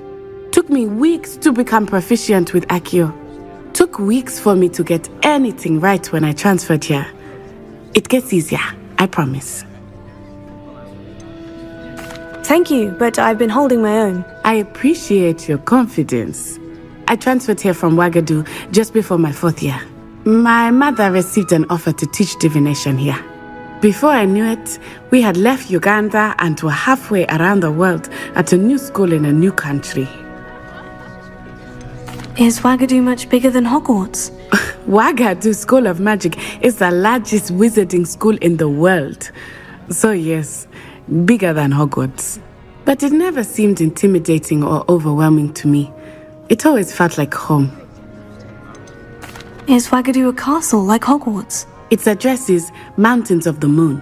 Took me weeks to become proficient with Accio. Took weeks for me to get anything right when I transferred here. It gets easier, I promise. Thank you, but I've been holding my own. I appreciate your confidence. I transferred here from Wagadu just before my 4th year. My mother received an offer to teach divination here. Before I knew it, we had left Uganda and were halfway around the world at a new school in a new country. Is Wagadu much bigger than Hogwarts? Wagadu School of Magic is the largest wizarding school in the world. So yes, bigger than Hogwarts. But it never seemed intimidating or overwhelming to me. It always felt like home. Is Wagadu a castle like Hogwarts? Its address is Mountains of the Moon.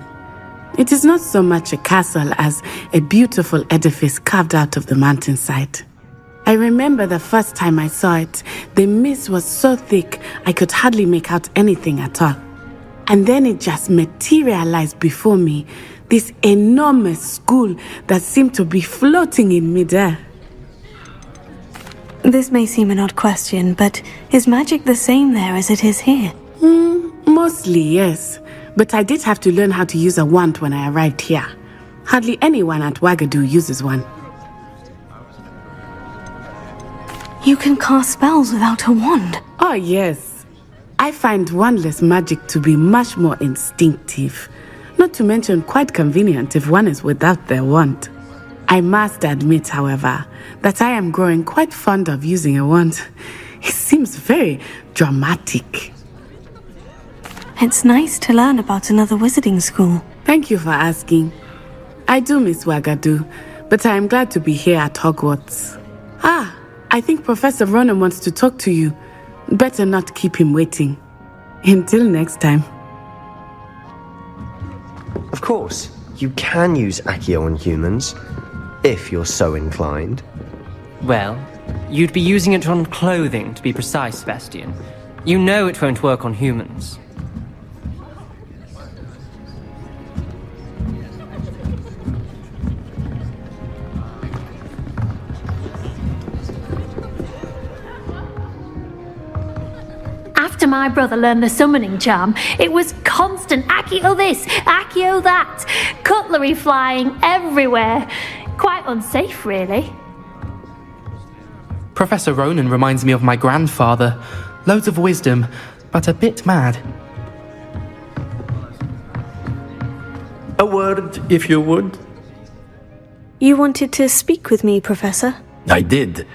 It is not so much a castle as a beautiful edifice carved out of the mountainside. I remember the first time I saw it, the mist was so thick I could hardly make out anything at all. And then it just materialized before me, this enormous school that seemed to be floating in midair. This may seem an odd question, but is magic the same there as it is here? Mostly, yes. But I did have to learn how to use a wand when I arrived here. Hardly anyone at Wagadu uses one. You can cast spells without a wand? Oh, yes. I find wandless magic to be much more instinctive. Not to mention quite convenient if one is without their wand. I must admit, however, that I am growing quite fond of using a wand. It seems very dramatic. It's nice to learn about another wizarding school. Thank you for asking. I do miss Wagadu, but I am glad to be here at Hogwarts. I think Professor Ronan wants to talk to you. Better not keep him waiting. Until next time. Of course, you can use Accio on humans, if you're so inclined. Well, you'd be using it on clothing, to be precise, Sebastian. You know it won't work on humans. After my brother learned the summoning charm, it was constant Accio this, Accio that, cutlery flying everywhere. Quite unsafe, really. Professor Ronan reminds me of my grandfather. Loads of wisdom, but a bit mad. A word, if you would. You wanted to speak with me, Professor? I did.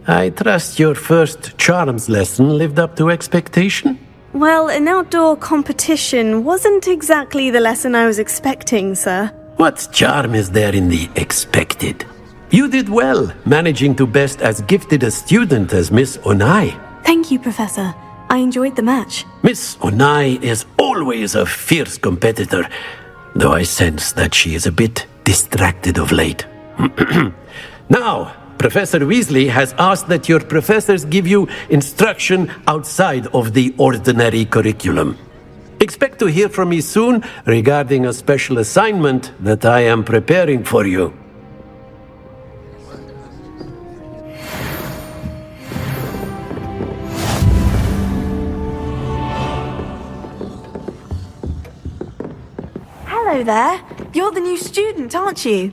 I trust your first charms lesson lived up to expectation? Well, an outdoor competition wasn't exactly the lesson I was expecting, sir. What charm is there in the expected? You did well, managing to best as gifted a student as Miss Onai. Thank you, Professor. I enjoyed the match. Miss Onai is always a fierce competitor, though I sense that she is a bit distracted of late. Now, Professor Weasley has asked that your professors give you instruction outside of the ordinary curriculum. Expect to hear from me soon regarding a special assignment that I am preparing for you. Hello there. You're the new student, aren't you?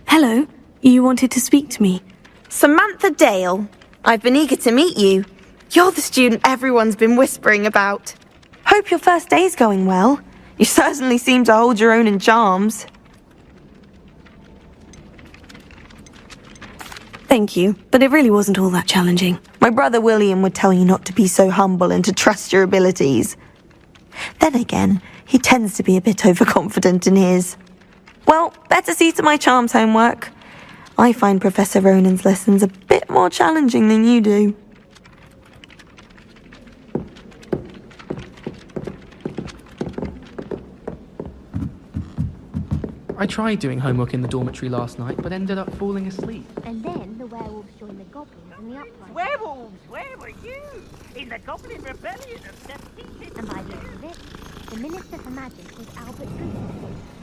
Hello. You wanted to speak to me? Samantha Dale. I've been eager to meet you. You're the student everyone's been whispering about. Hope your first day's going well. You certainly seem to hold your own in charms. Thank you, but it really wasn't all that challenging. My brother William would tell you not to be so humble and to trust your abilities. Then again, he tends to be a bit overconfident in his. Well, better see to my charms homework. I find Professor Ronan's lessons a bit more challenging than you do. I tried doing homework in the dormitory last night, but ended up falling asleep. And then the werewolves joined the goblins in the uprising. Werewolves, where were you? In the Goblin Rebellion of 17... And by the end of it, the Minister for Magic was Albert Booth.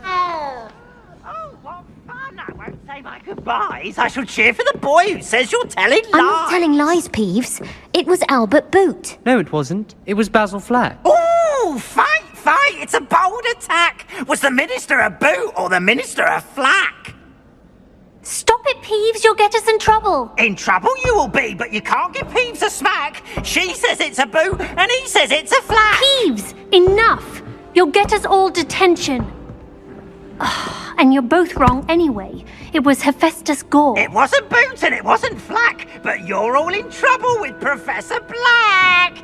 Oh, what fun! I won't say my goodbyes. I shall cheer for the boy who says you're telling lies. I'm not telling lies, Peeves. It was Albert Boot. No, it wasn't. It was Basil Flack. Ooh, fight! It's a bold attack. Was the Minister a boot or the Minister a flack? Stop it, Peeves. You'll get us in trouble. In trouble you will be, but you can't give Peeves a smack. She says it's a boot and he says it's a flack. Peeves, enough. You'll get us all detention. And you're both wrong anyway. It was Hephaestus Gore. It wasn't Boot and it wasn't Flack, but you're all in trouble with Professor Black.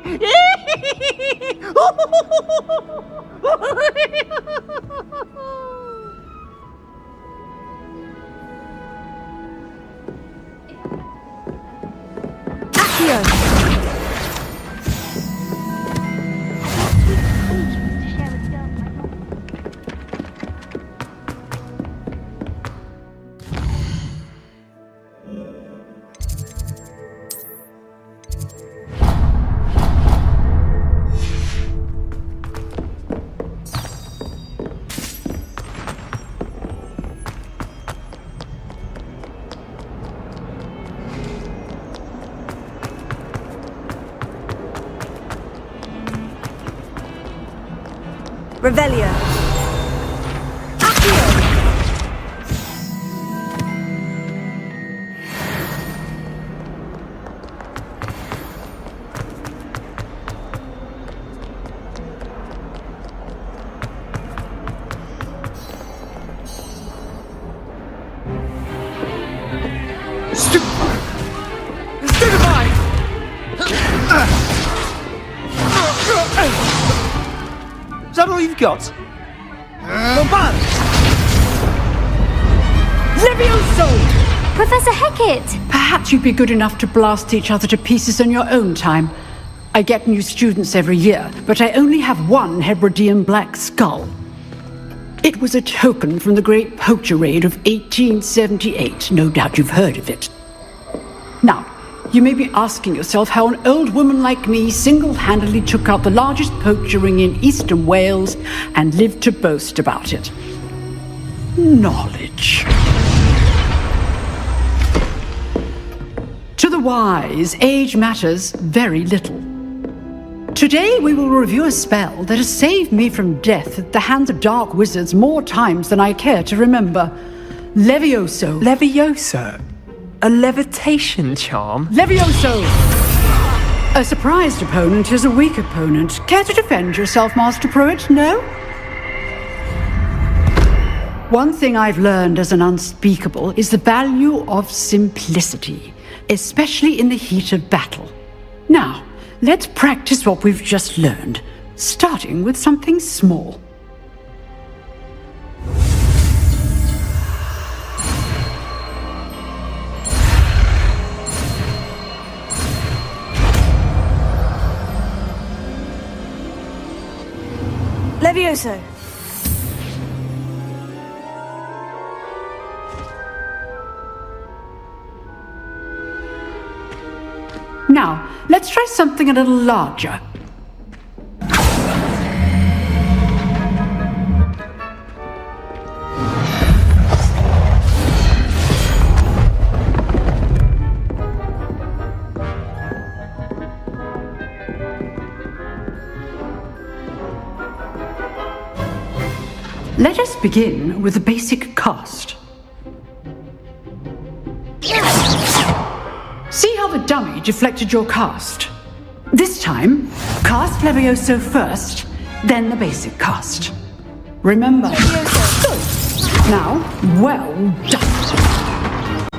Revelio. Is that all you've got? Bombard! Levioso! Professor Hecat! Perhaps you'd be good enough to blast each other to pieces on your own time. I get new students every year, but I only have one Hebridean black skull. It was a token from the Great Poacher Raid of 1878. No doubt you've heard of it. Now, you may be asking yourself how an old woman like me single-handedly took out the largest poacher ring in eastern Wales and lived to boast about it. Knowledge. To the wise, age matters very little. Today we will review a spell that has saved me from death at the hands of dark wizards more times than I care to remember. Levioso. Levioso? A levitation charm? Levioso! A surprised opponent is a weak opponent. Care to defend yourself, Master Pruitt? No? One thing I've learned as an unspeakable is the value of simplicity, especially in the heat of battle. Now, let's practice what we've just learned, starting with something small. Levioso. Now, let's try something a little larger. Let us begin with the basic cast. See how the dummy deflected your cast? This time, cast Levioso first, then the basic cast. Remember. Good. Now, well done.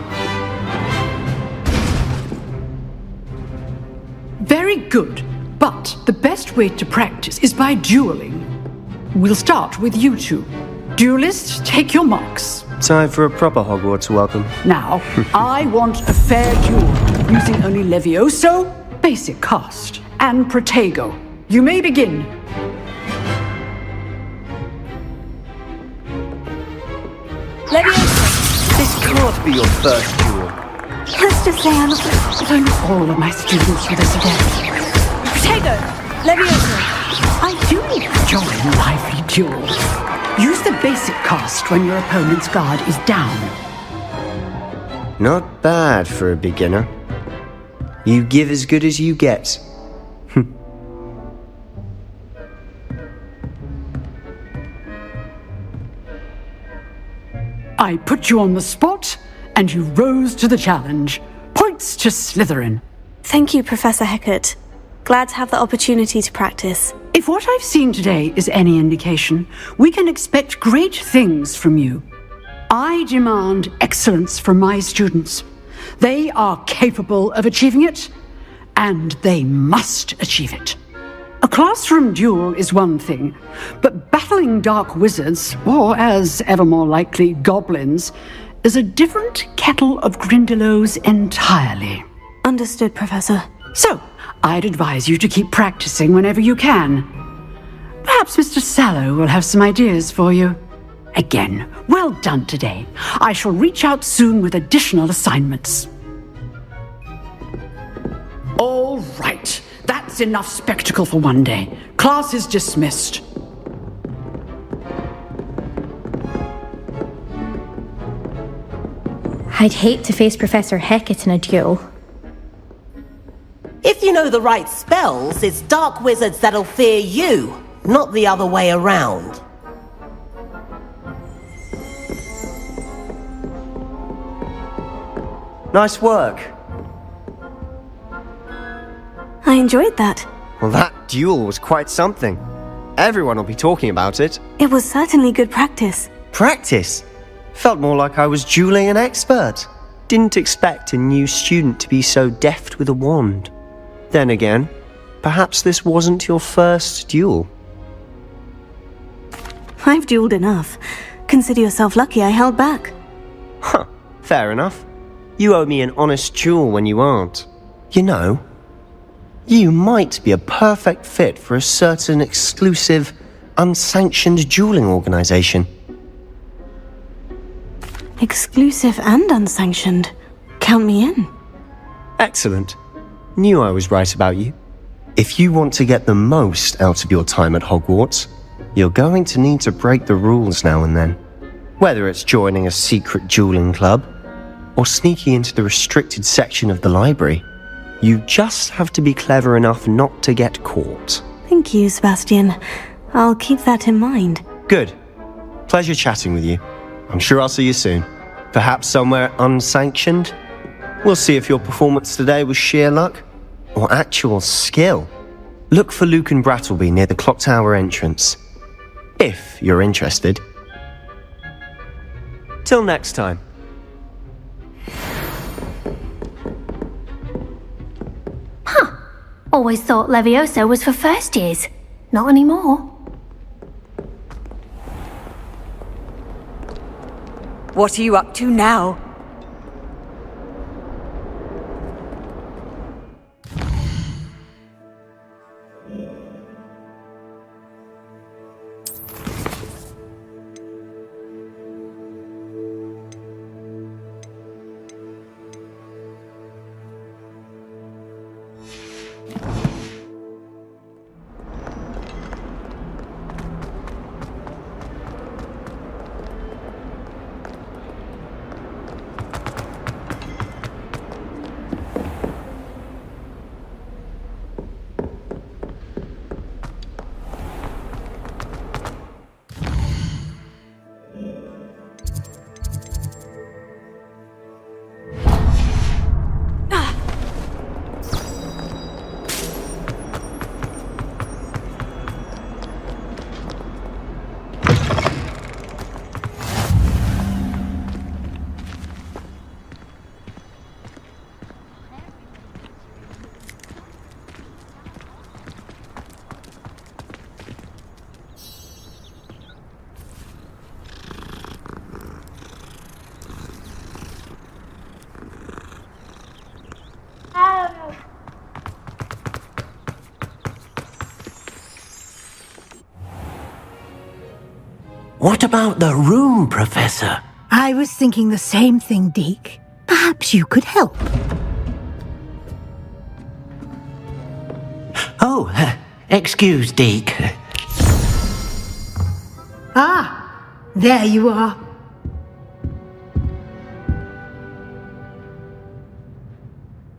Very good, but the best way to practice is by dueling. We'll start with you two. Duelists, take your marks. Time for a proper Hogwarts welcome. Now, I want a fair duel, using only Levioso, basic cast, and Protego. You may begin. Levioso! This can't be your first duel. Let's just say I look all of my students for this event. Protego! Levioso! I do enjoy lively duels. Use the basic cast when your opponent's guard is down. Not bad for a beginner. You give as good as you get. I put you on the spot, and you rose to the challenge. Points to Slytherin. Thank you, Professor Hecat. Glad to have the opportunity to practice. If what I've seen today is any indication, we can expect great things from you. I demand excellence from my students. They are capable of achieving it, and they must achieve it. A classroom duel is one thing, but battling dark wizards, or as ever more likely, goblins, is a different kettle of Grindylows entirely. Understood, Professor. So, I'd advise you to keep practicing whenever you can. Perhaps Mr. Sallow will have some ideas for you. Again, well done today. I shall reach out soon with additional assignments. All right, that's enough spectacle for one day. Class is dismissed. I'd hate to face Professor Hecat in a duel. If you know the right spells, it's dark wizards that'll fear you, not the other way around. Nice work. I enjoyed that. Well, that duel was quite something. Everyone will be talking about it. It was certainly good practice. Practice? Felt more like I was dueling an expert. Didn't expect a new student to be so deft with a wand. Then again, perhaps this wasn't your first duel. I've dueled enough. Consider yourself lucky I held back. Huh, fair enough. You owe me an honest duel when you aren't. You know, you might be a perfect fit for a certain exclusive, unsanctioned dueling organization. Exclusive and unsanctioned. Count me in. Excellent. Knew I was right about you. If you want to get the most out of your time at Hogwarts, you're going to need to break the rules now and then. Whether it's joining a secret dueling club, or sneaking into the restricted section of the library, you just have to be clever enough not to get caught. Thank you, Sebastian. I'll keep that in mind. Good. Pleasure chatting with you. I'm sure I'll see you soon. Perhaps somewhere unsanctioned? We'll see if your performance today was sheer luck or actual skill. Look for Luke and Brattleby near the clock tower entrance, if you're interested. Till next time. Always thought Levioso was for first years. Not anymore. What are you up to now? What about the room, Professor? I was thinking the same thing, Deke. Perhaps you could help. Oh, excuse, Deke. Ah, there you are.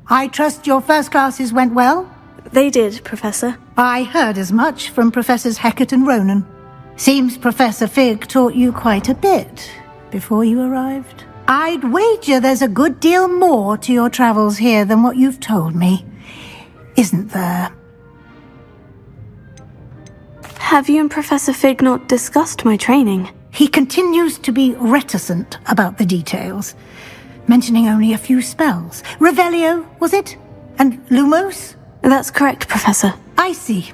I trust your first classes went well? They did, Professor. I heard as much from Professors Hecat and Ronan. Seems Professor Fig taught you quite a bit before you arrived. I'd wager there's a good deal more to your travels here than what you've told me, isn't there? Have you and Professor Fig not discussed my training? He continues to be reticent about the details, mentioning only a few spells. Revelio, was it? And Lumos? That's correct, Professor. I see.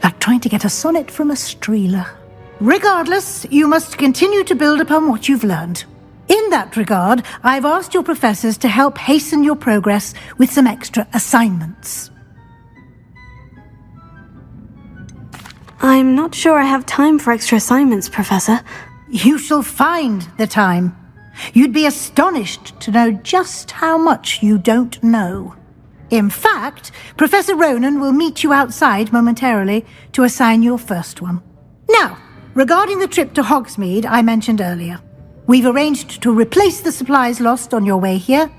Like trying to get a sonnet from a streeler. Regardless, you must continue to build upon what you've learned. In that regard, I've asked your professors to help hasten your progress with some extra assignments. I'm not sure I have time for extra assignments, Professor. You shall find the time. You'd be astonished to know just how much you don't know. In fact, Professor Ronan will meet you outside momentarily to assign your first one. Now, regarding the trip to Hogsmeade I mentioned earlier, we've arranged to replace the supplies lost on your way here,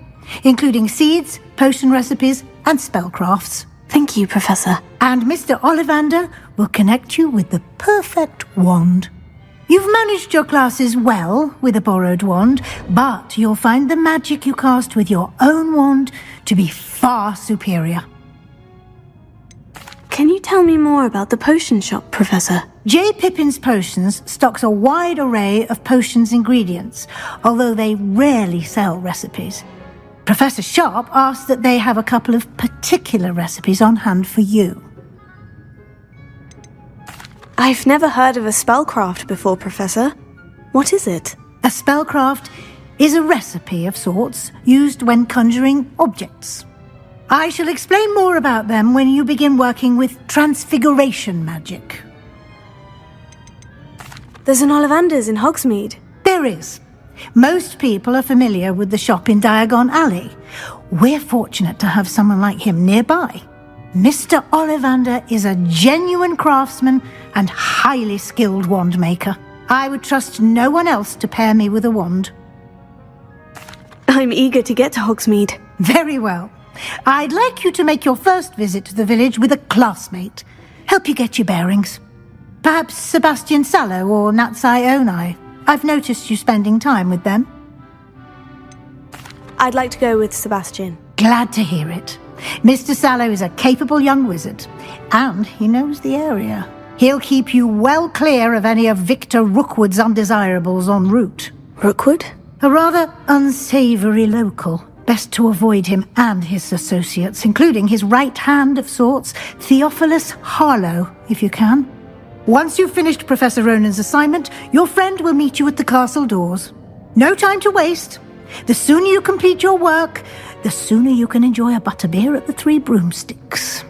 including seeds, potion recipes, and spellcrafts. Thank you, Professor. And Mr. Ollivander will connect you with the perfect wand. You've managed your classes well with a borrowed wand, but you'll find the magic you cast with your own wand to be far superior. Can you tell me more about the potion shop, Professor? J. Pippin's Potions stocks a wide array of potions ingredients, although they rarely sell recipes. Professor Sharp asked that they have a couple of particular recipes on hand for you. I've never heard of a spellcraft before, Professor. What is it? A spellcraft is a recipe of sorts used when conjuring objects. I shall explain more about them when you begin working with transfiguration magic. There's an Ollivander's in Hogsmeade. There is. Most people are familiar with the shop in Diagon Alley. We're fortunate to have someone like him nearby. Mr. Ollivander is a genuine craftsman and highly skilled wand maker. I would trust no one else to pair me with a wand. I'm eager to get to Hogsmeade. Very well. I'd like you to make your first visit to the village with a classmate. Help you get your bearings. Perhaps Sebastian Sallow or Natsai Onai. I've noticed you spending time with them. I'd like to go with Sebastian. Glad to hear it. Mr. Sallow is a capable young wizard, and he knows the area. He'll keep you well clear of any of Victor Rookwood's undesirables en route. Rookwood? A rather unsavoury local. Best to avoid him and his associates, including his right hand of sorts, Theophilus Harlow, if you can. Once you've finished Professor Ronan's assignment, your friend will meet you at the castle doors. No time to waste. The sooner you complete your work, the sooner you can enjoy a butterbeer at the Three Broomsticks.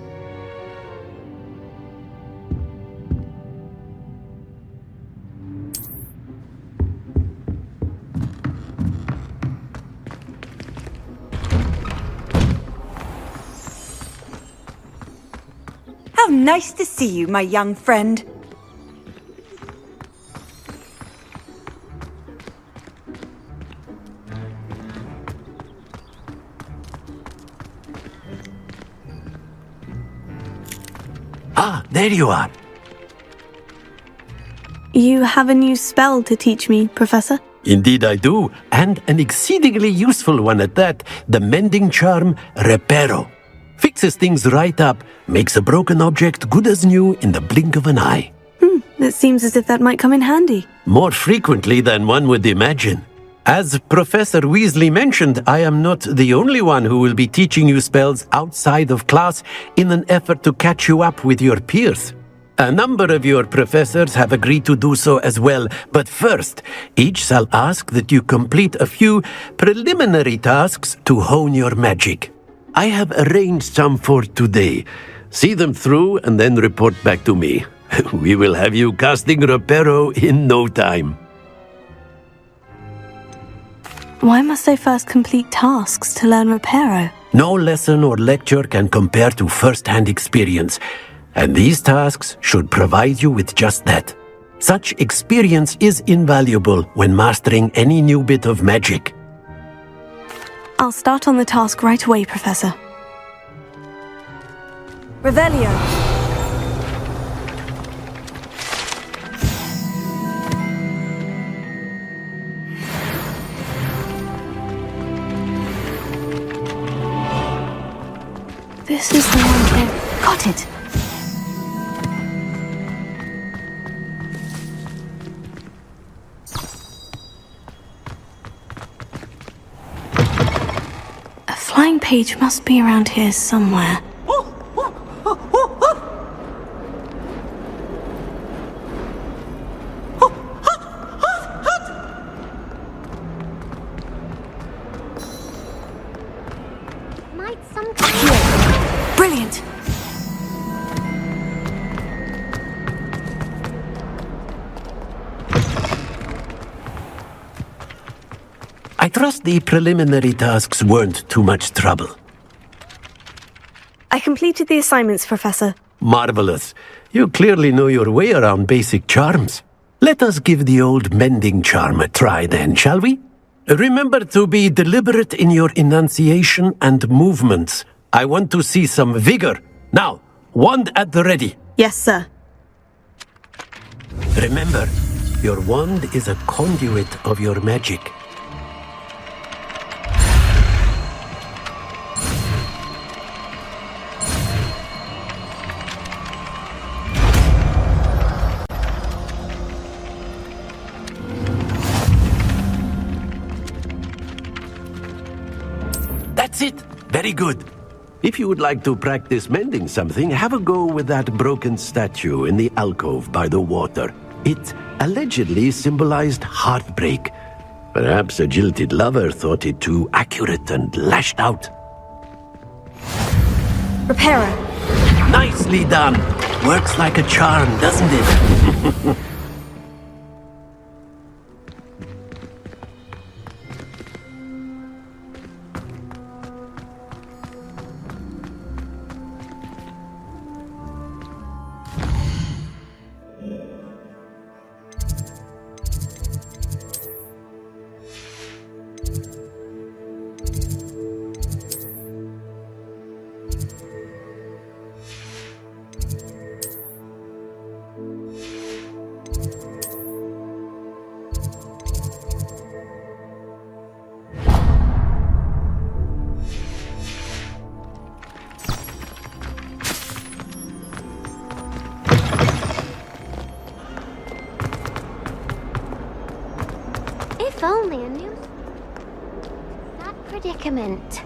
How nice to see you, my young friend. Ah, there you are. You have a new spell to teach me, Professor? Indeed I do, and an exceedingly useful one at that, the mending charm Reparo. Fixes things right up, makes a broken object good as new in the blink of an eye. It seems as if that might come in handy. More frequently than one would imagine. As Professor Weasley mentioned, I am not the only one who will be teaching you spells outside of class in an effort to catch you up with your peers. A number of your professors have agreed to do so as well, but first, each shall ask that you complete a few preliminary tasks to hone your magic. I have arranged some for today. See them through and then report back to me. We will have you casting Reparo in no time. Why must I first complete tasks to learn Reparo? No lesson or lecture can compare to first-hand experience, and these tasks should provide you with just that. Such experience is invaluable when mastering any new bit of magic. I'll start on the task right away, Professor. Revelio. This is the one here. Got it. A flying page must be around here somewhere. Brilliant! I trust the preliminary tasks weren't too much trouble. I completed the assignments, Professor. Marvelous. You clearly know your way around basic charms. Let us give the old mending charm a try then, shall we? Remember to be deliberate in your enunciation and movements. I want to see some vigor. Now, wand at the ready. Yes, sir. Remember, your wand is a conduit of your magic. That's it. Very good. If you would like to practice mending something, have a go with that broken statue in the alcove by the water. It allegedly symbolized heartbreak. Perhaps a jilted lover thought it too accurate and lashed out. Reparo. Nicely done. Works like a charm, doesn't it? predicament.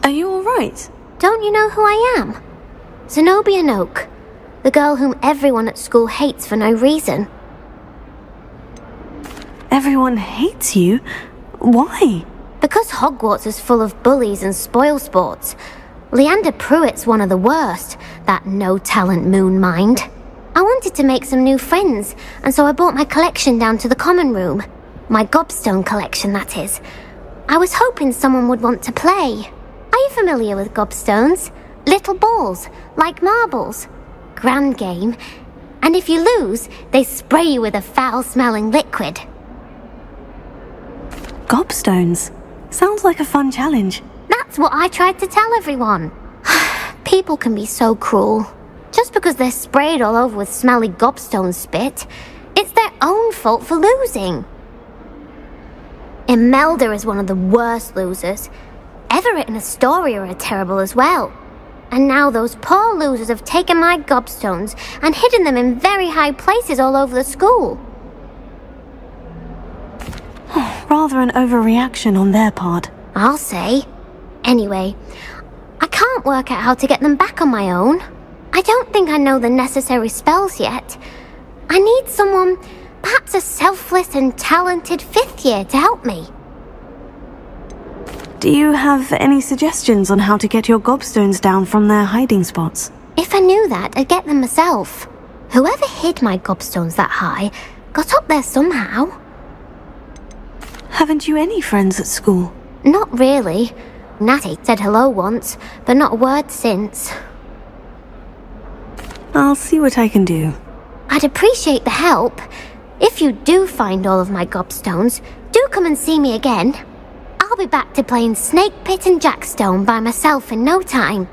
Are you alright? Don't you know who I am? Zenobia Noak, the girl whom everyone at school hates for no reason. Everyone hates you? Why? Because Hogwarts is full of bullies and spoilsports. Leander Pruitt's one of the worst, that no-talent moon mind. I wanted to make some new friends, and so I brought my collection down to the common room. My gobstone collection, that is. I was hoping someone would want to play. Are you familiar with gobstones? Little balls, like marbles. Grand game. And if you lose, they spray you with a foul-smelling liquid. Gobstones? Sounds like a fun challenge. That's what I tried to tell everyone. People can be so cruel. Just because they're sprayed all over with smelly gobstone spit, it's their own fault for losing. Imelda is one of the worst losers. Everett and Astoria are terrible as well. And now those poor losers have taken my gobstones and hidden them in very high places all over the school. Rather an overreaction on their part. I'll say. Anyway, I can't work out how to get them back on my own. I don't think I know the necessary spells yet. I need someone, perhaps a selfless and talented 5th year to help me. Do you have any suggestions on how to get your gobstones down from their hiding spots? If I knew that, I'd get them myself. Whoever hid my gobstones that high got up there somehow. Haven't you any friends at school? Not really. Natty said hello once, but not a word since. I'll see what I can do. I'd appreciate the help. If you do find all of my gobstones, do come and see me again. I'll be back to playing Snake Pit and Jackstone by myself in no time.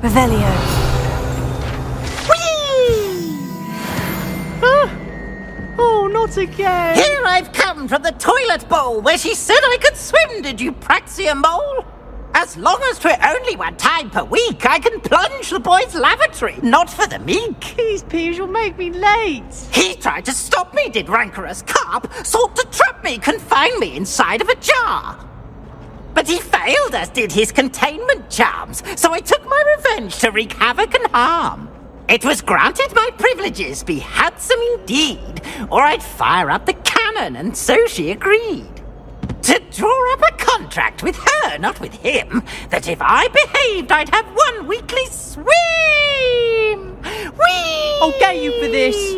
Revelio. Oh, not again! Here I've come from the toilet bowl where she said I could swim, did you praxia mole? As long as 'twere only 1 time per week, I can plunge the boys' lavatory, not for the meek. Please, Peeves, you'll make me late. He tried to stop me, did rancorous carp, sought to trap me, confine me inside of a jar. But he failed, as did his containment charms, so I took my revenge to wreak havoc and harm. It was granted my privileges be handsome indeed, or I'd fire up the cannon, and so she agreed. To draw up a contract with her, not with him, that if I behaved I'd have 1 weekly swim! Whee! I'll get you for this!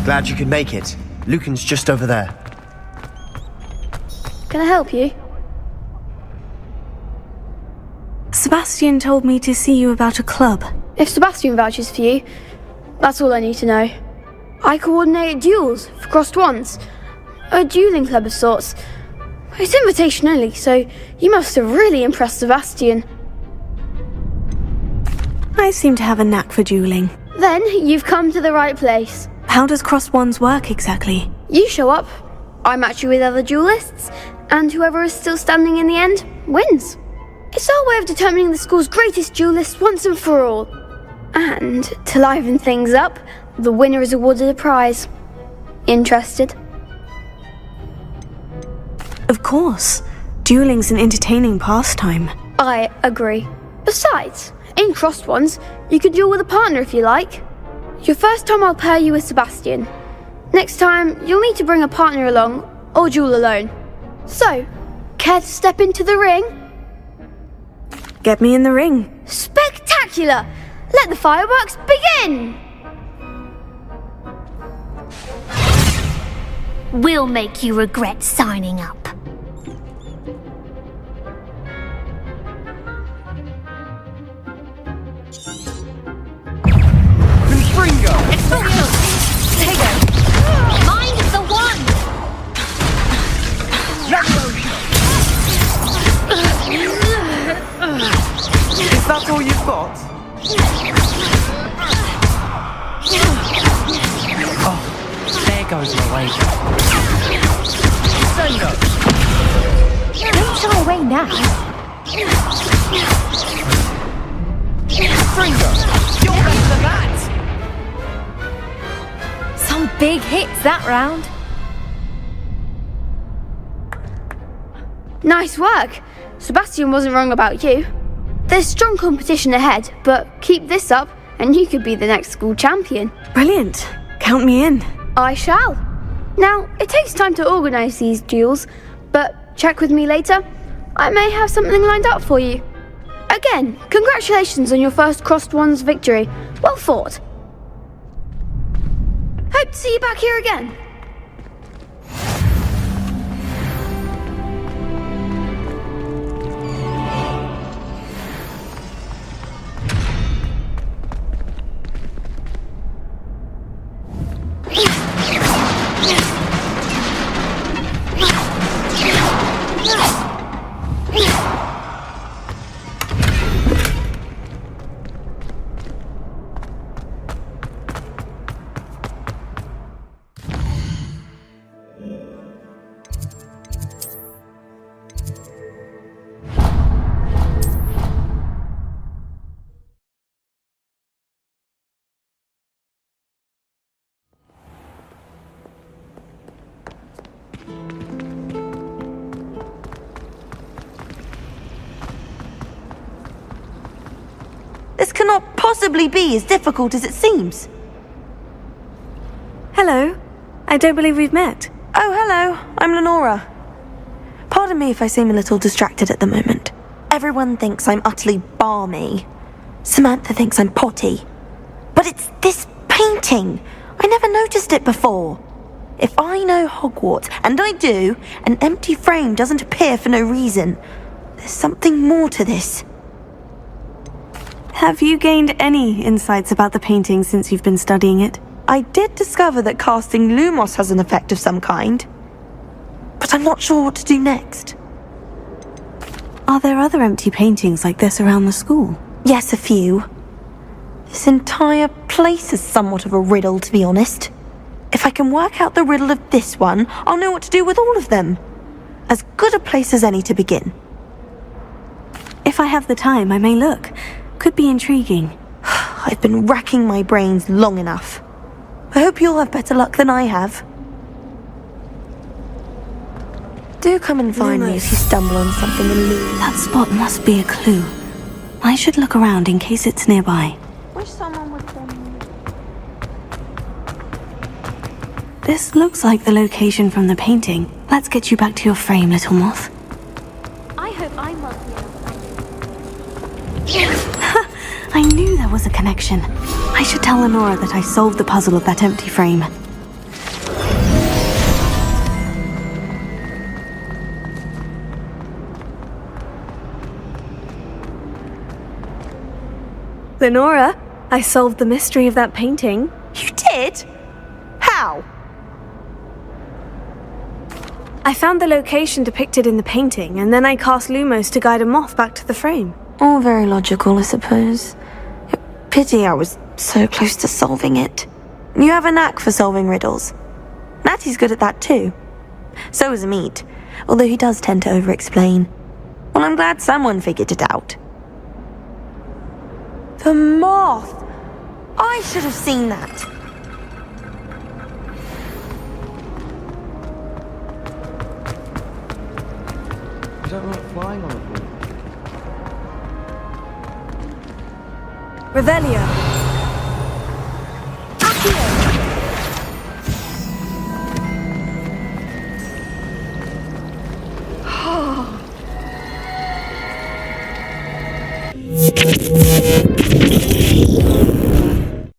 Glad you could make it. Lucan's just over there. Can I help you? Sebastian told me to see you about a club. If Sebastian vouches for you, that's all I need to know. I coordinate duels for crossed wands. A dueling club of sorts. It's invitation only, so you must have really impressed Sebastian. I seem to have a knack for dueling. Then you've come to the right place. How does crossed wands work exactly? You show up, I match you with other duelists, and whoever is still standing in the end wins. It's our way of determining the school's greatest duelist once and for all. And to liven things up, the winner is awarded a prize. Interested? Of course. Dueling's an entertaining pastime. I agree. Besides, in crossed ones, you can duel with a partner if you like. Your first time I'll pair you with Sebastian. Next time, you'll need to bring a partner along, or duel alone. So, care to step into the ring? Get me in the ring. Spectacular! Let the fireworks begin! We'll make you regret signing up. It's not yours. Take it. Mind the one! Is that all you've got? Oh, there goes my wager. Don't shy away now. Stringo, you're better than that! Some big hits that round. Nice work. Sebastian wasn't wrong about you. There's strong competition ahead, but keep this up and you could be the next school champion. Brilliant. Count me in. I shall. Now, it takes time to organise these duels, but check with me later. I may have something lined up for you. Again, congratulations on your first Crossed Ones victory. Well fought. Hope to see you back here again. This cannot possibly be as difficult as it seems. Hello. I don't believe we've met. Oh, hello. I'm Lenora. Pardon me if I seem a little distracted at the moment. Everyone thinks I'm utterly balmy. Samantha thinks I'm potty. But it's this painting. I never noticed it before. If I know Hogwarts, and I do, an empty frame doesn't appear for no reason. There's something more to this. Have you gained any insights about the painting since you've been studying it? I did discover that casting Lumos has an effect of some kind. But I'm not sure what to do next. Are there other empty paintings like this around the school? Yes, a few. This entire place is somewhat of a riddle, to be honest. If I can work out the riddle of this one, I'll know what to do with all of them. As good a place as any to begin. If I have the time, I may look. Could be intriguing. I've been racking my brains long enough. I hope you'll have better luck than I have. Do come and find me if you stumble on something elusive. That spot must be a clue. I should look around in case it's nearby. Wish someone would send me. This looks like the location from the painting. Let's get you back to your frame, little moth. I hope I'm not here. I knew there was a connection. I should tell Lenora that I solved the puzzle of that empty frame. Lenora, I solved the mystery of that painting. You did? How? I found the location depicted in the painting, and then I cast Lumos to guide a moth back to the frame. All very logical, I suppose. Pity I was so close to solving it. You have a knack for solving riddles. Natty's good at that too. So is Amit, although he does tend to over-explain. Well, I'm glad someone figured it out. The moth! I should have seen that. I don't like flying on a ball. Revelio. Accio!